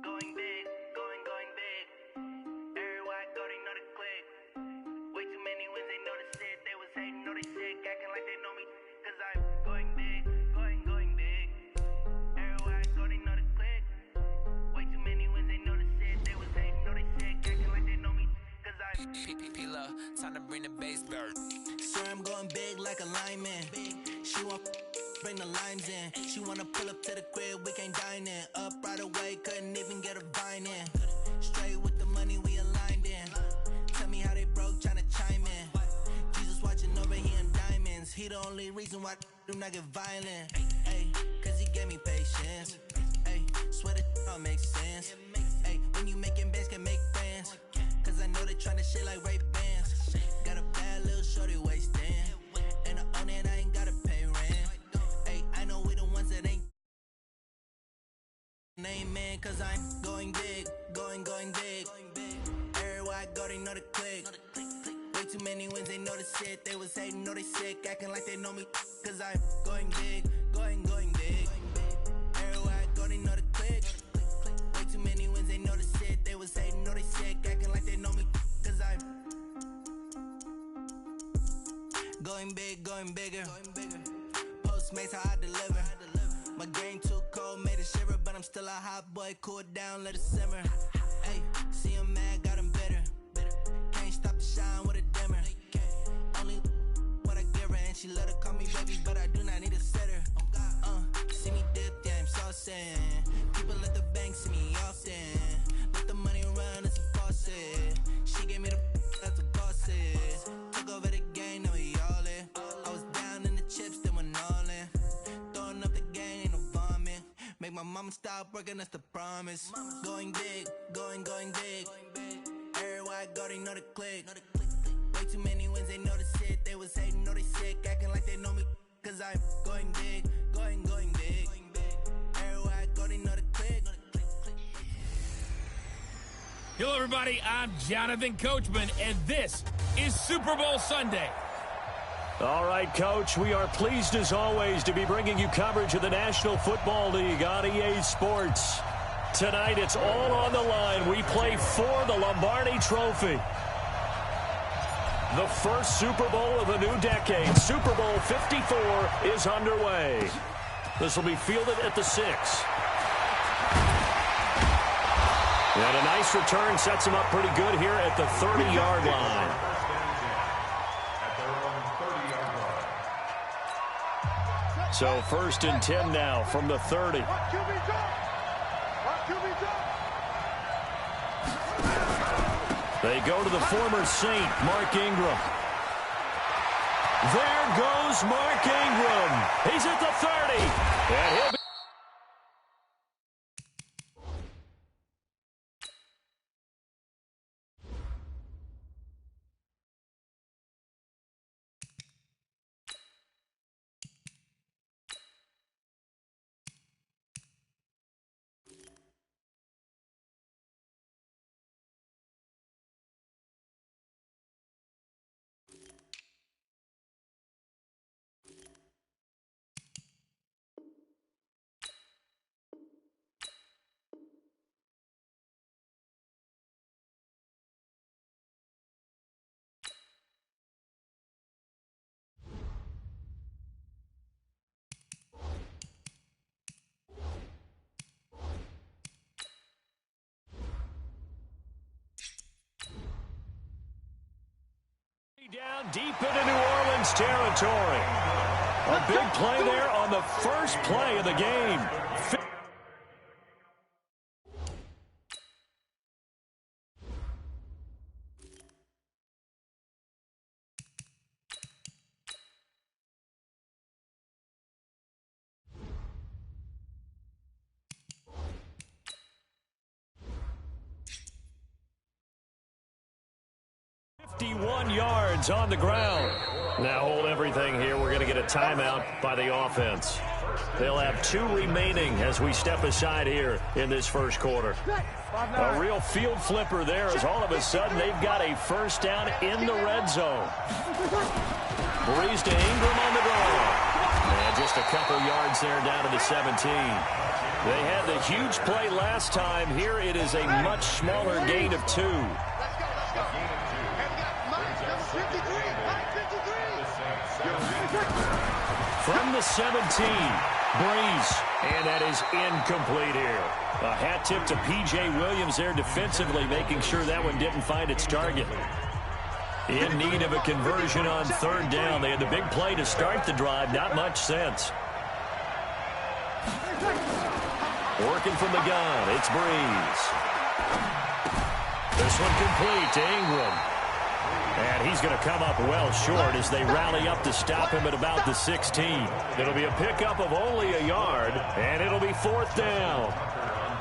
Going big, going big. Everywhere I go, they know the click. Way too many wins, they know the shit. They was hating, know they sick, acting like they know me. Cause I'm going big, going big. Everywhere I go, they know the click. Way too many wins, they know the shit. They was hating, know they sick, acting like they know me. Cause I'm P-P-P-Love, time to bring the bass bird. Swear I'm going big like a lineman. She want bring the limes in. She wanna pull up to the crib, we can't dine in. Up right away, couldn't even get a vine in. Straight with the money we aligned in. Tell me how they broke, tryna chime in. Jesus watching over here in diamonds. He the only reason why do not get violent. Ay, cause he gave me patience. Ay, swear that all makes sense. Ay, when you making bands, can make friends. Cause I know they tryna shit like Ray Bans. Got a bad little shorty wasting. And I own it, I ain't gotta pay rent. Ay, I know we the ones that ain't name man, cause I'm going big, going big. Everywhere I go, they know the click. Way too many wins, they know the shit. They was hating, know they sick, acting like they know me. Cause I'm going big, going big. Everywhere I go, they know the click. Way too many wins, they know the shit. They was hating, know they sick, acting like they know me. Cause I'm going big, going bigger. Postmates, how I deliver. My game too cold, made it shiver, but I'm still a hot boy. Cool it down, let it simmer. Hey, see him mad, got him bitter. Can't stop the shine with a dimmer. Only what I give her, and she let her call me baby, but I do not need a sitter. See me dip, yeah, I'm saucing. People at the bank see me often. Let the money run, it's a faucet. She gave me the that's a boss is. Took over the game, now we all in. I was down in the chips, then went all in. Throwing up the game, ain't no vomit. Make my mama stop working, that's the promise. Going big, going big. Everywhere I go, they know the click. Way too many wins, they know the shit. They was hating, know they sick, acting like they know me. Cause I'm going big, going big. Everywhere I go, they know the click. Hello, everybody. I'm Jonathan Coachman, and this is Super Bowl Sunday. All right, Coach, we are pleased as always to be bringing you coverage of the National Football League on EA Sports. Tonight, it's all on the line. We play for the Lombardi Trophy. The first Super Bowl of the new decade, Super Bowl 54, is underway. This will be fielded at the 6. And a nice return sets him up pretty good here at the 30-yard line. So 1st and 10 now from the 30. They go to the former Saint, Mark Ingram. There goes Mark Ingram. He's at the 30. And he'll be Deep into New Orleans territory. A big play there on the first play of the game. Yards on the ground. Now hold everything here. We're going to get a timeout by the offense. They'll have 2 remaining as we step aside here in this first quarter. A real field flipper there as all of a sudden they've got a first down in the red zone. Breeze to Ingram on the draw. And just a couple yards there down to the 17. They had the huge play last time. Here it is a much smaller gain of 2. From the 17, Breeze, and that is incomplete here. A hat tip to P.J. Williams there defensively, making sure that one didn't find its target. In need of a conversion on third down. They had the big play to start the drive, not much sense. Working from the gun, it's Breeze. This one complete to Ingram. And he's going to come up well short as they rally up to stop him at about the 16. It'll be a pickup of only a yard, and it'll be 4th down.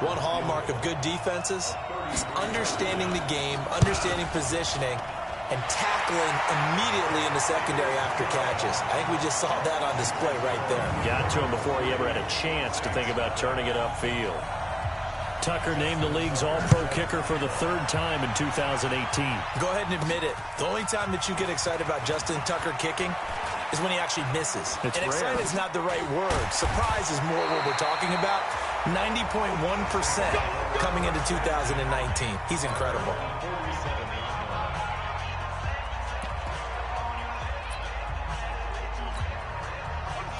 One hallmark of good defenses is understanding the game, understanding positioning, and tackling immediately in the secondary after catches. I think we just saw that on display right there. Got to him before he ever had a chance to think about turning it upfield. Tucker named the league's all-pro kicker for the 3rd time in 2018. Go ahead and admit it. The only time that you get excited about Justin Tucker kicking is when he actually misses. It's and rare. excited is not the right word. Surprise is more what we're talking about. 90.1% coming into 2019. He's incredible.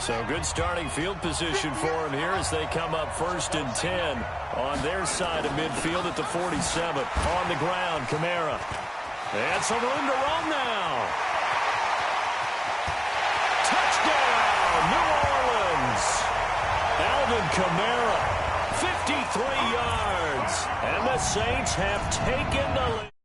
So good starting field position for him here as they come up 1st and 10 on their side of midfield at the 47. On the ground, Kamara. And some room to run now. Touchdown, New Orleans. Alvin Kamara, 53 yards. And the Saints have taken the lead.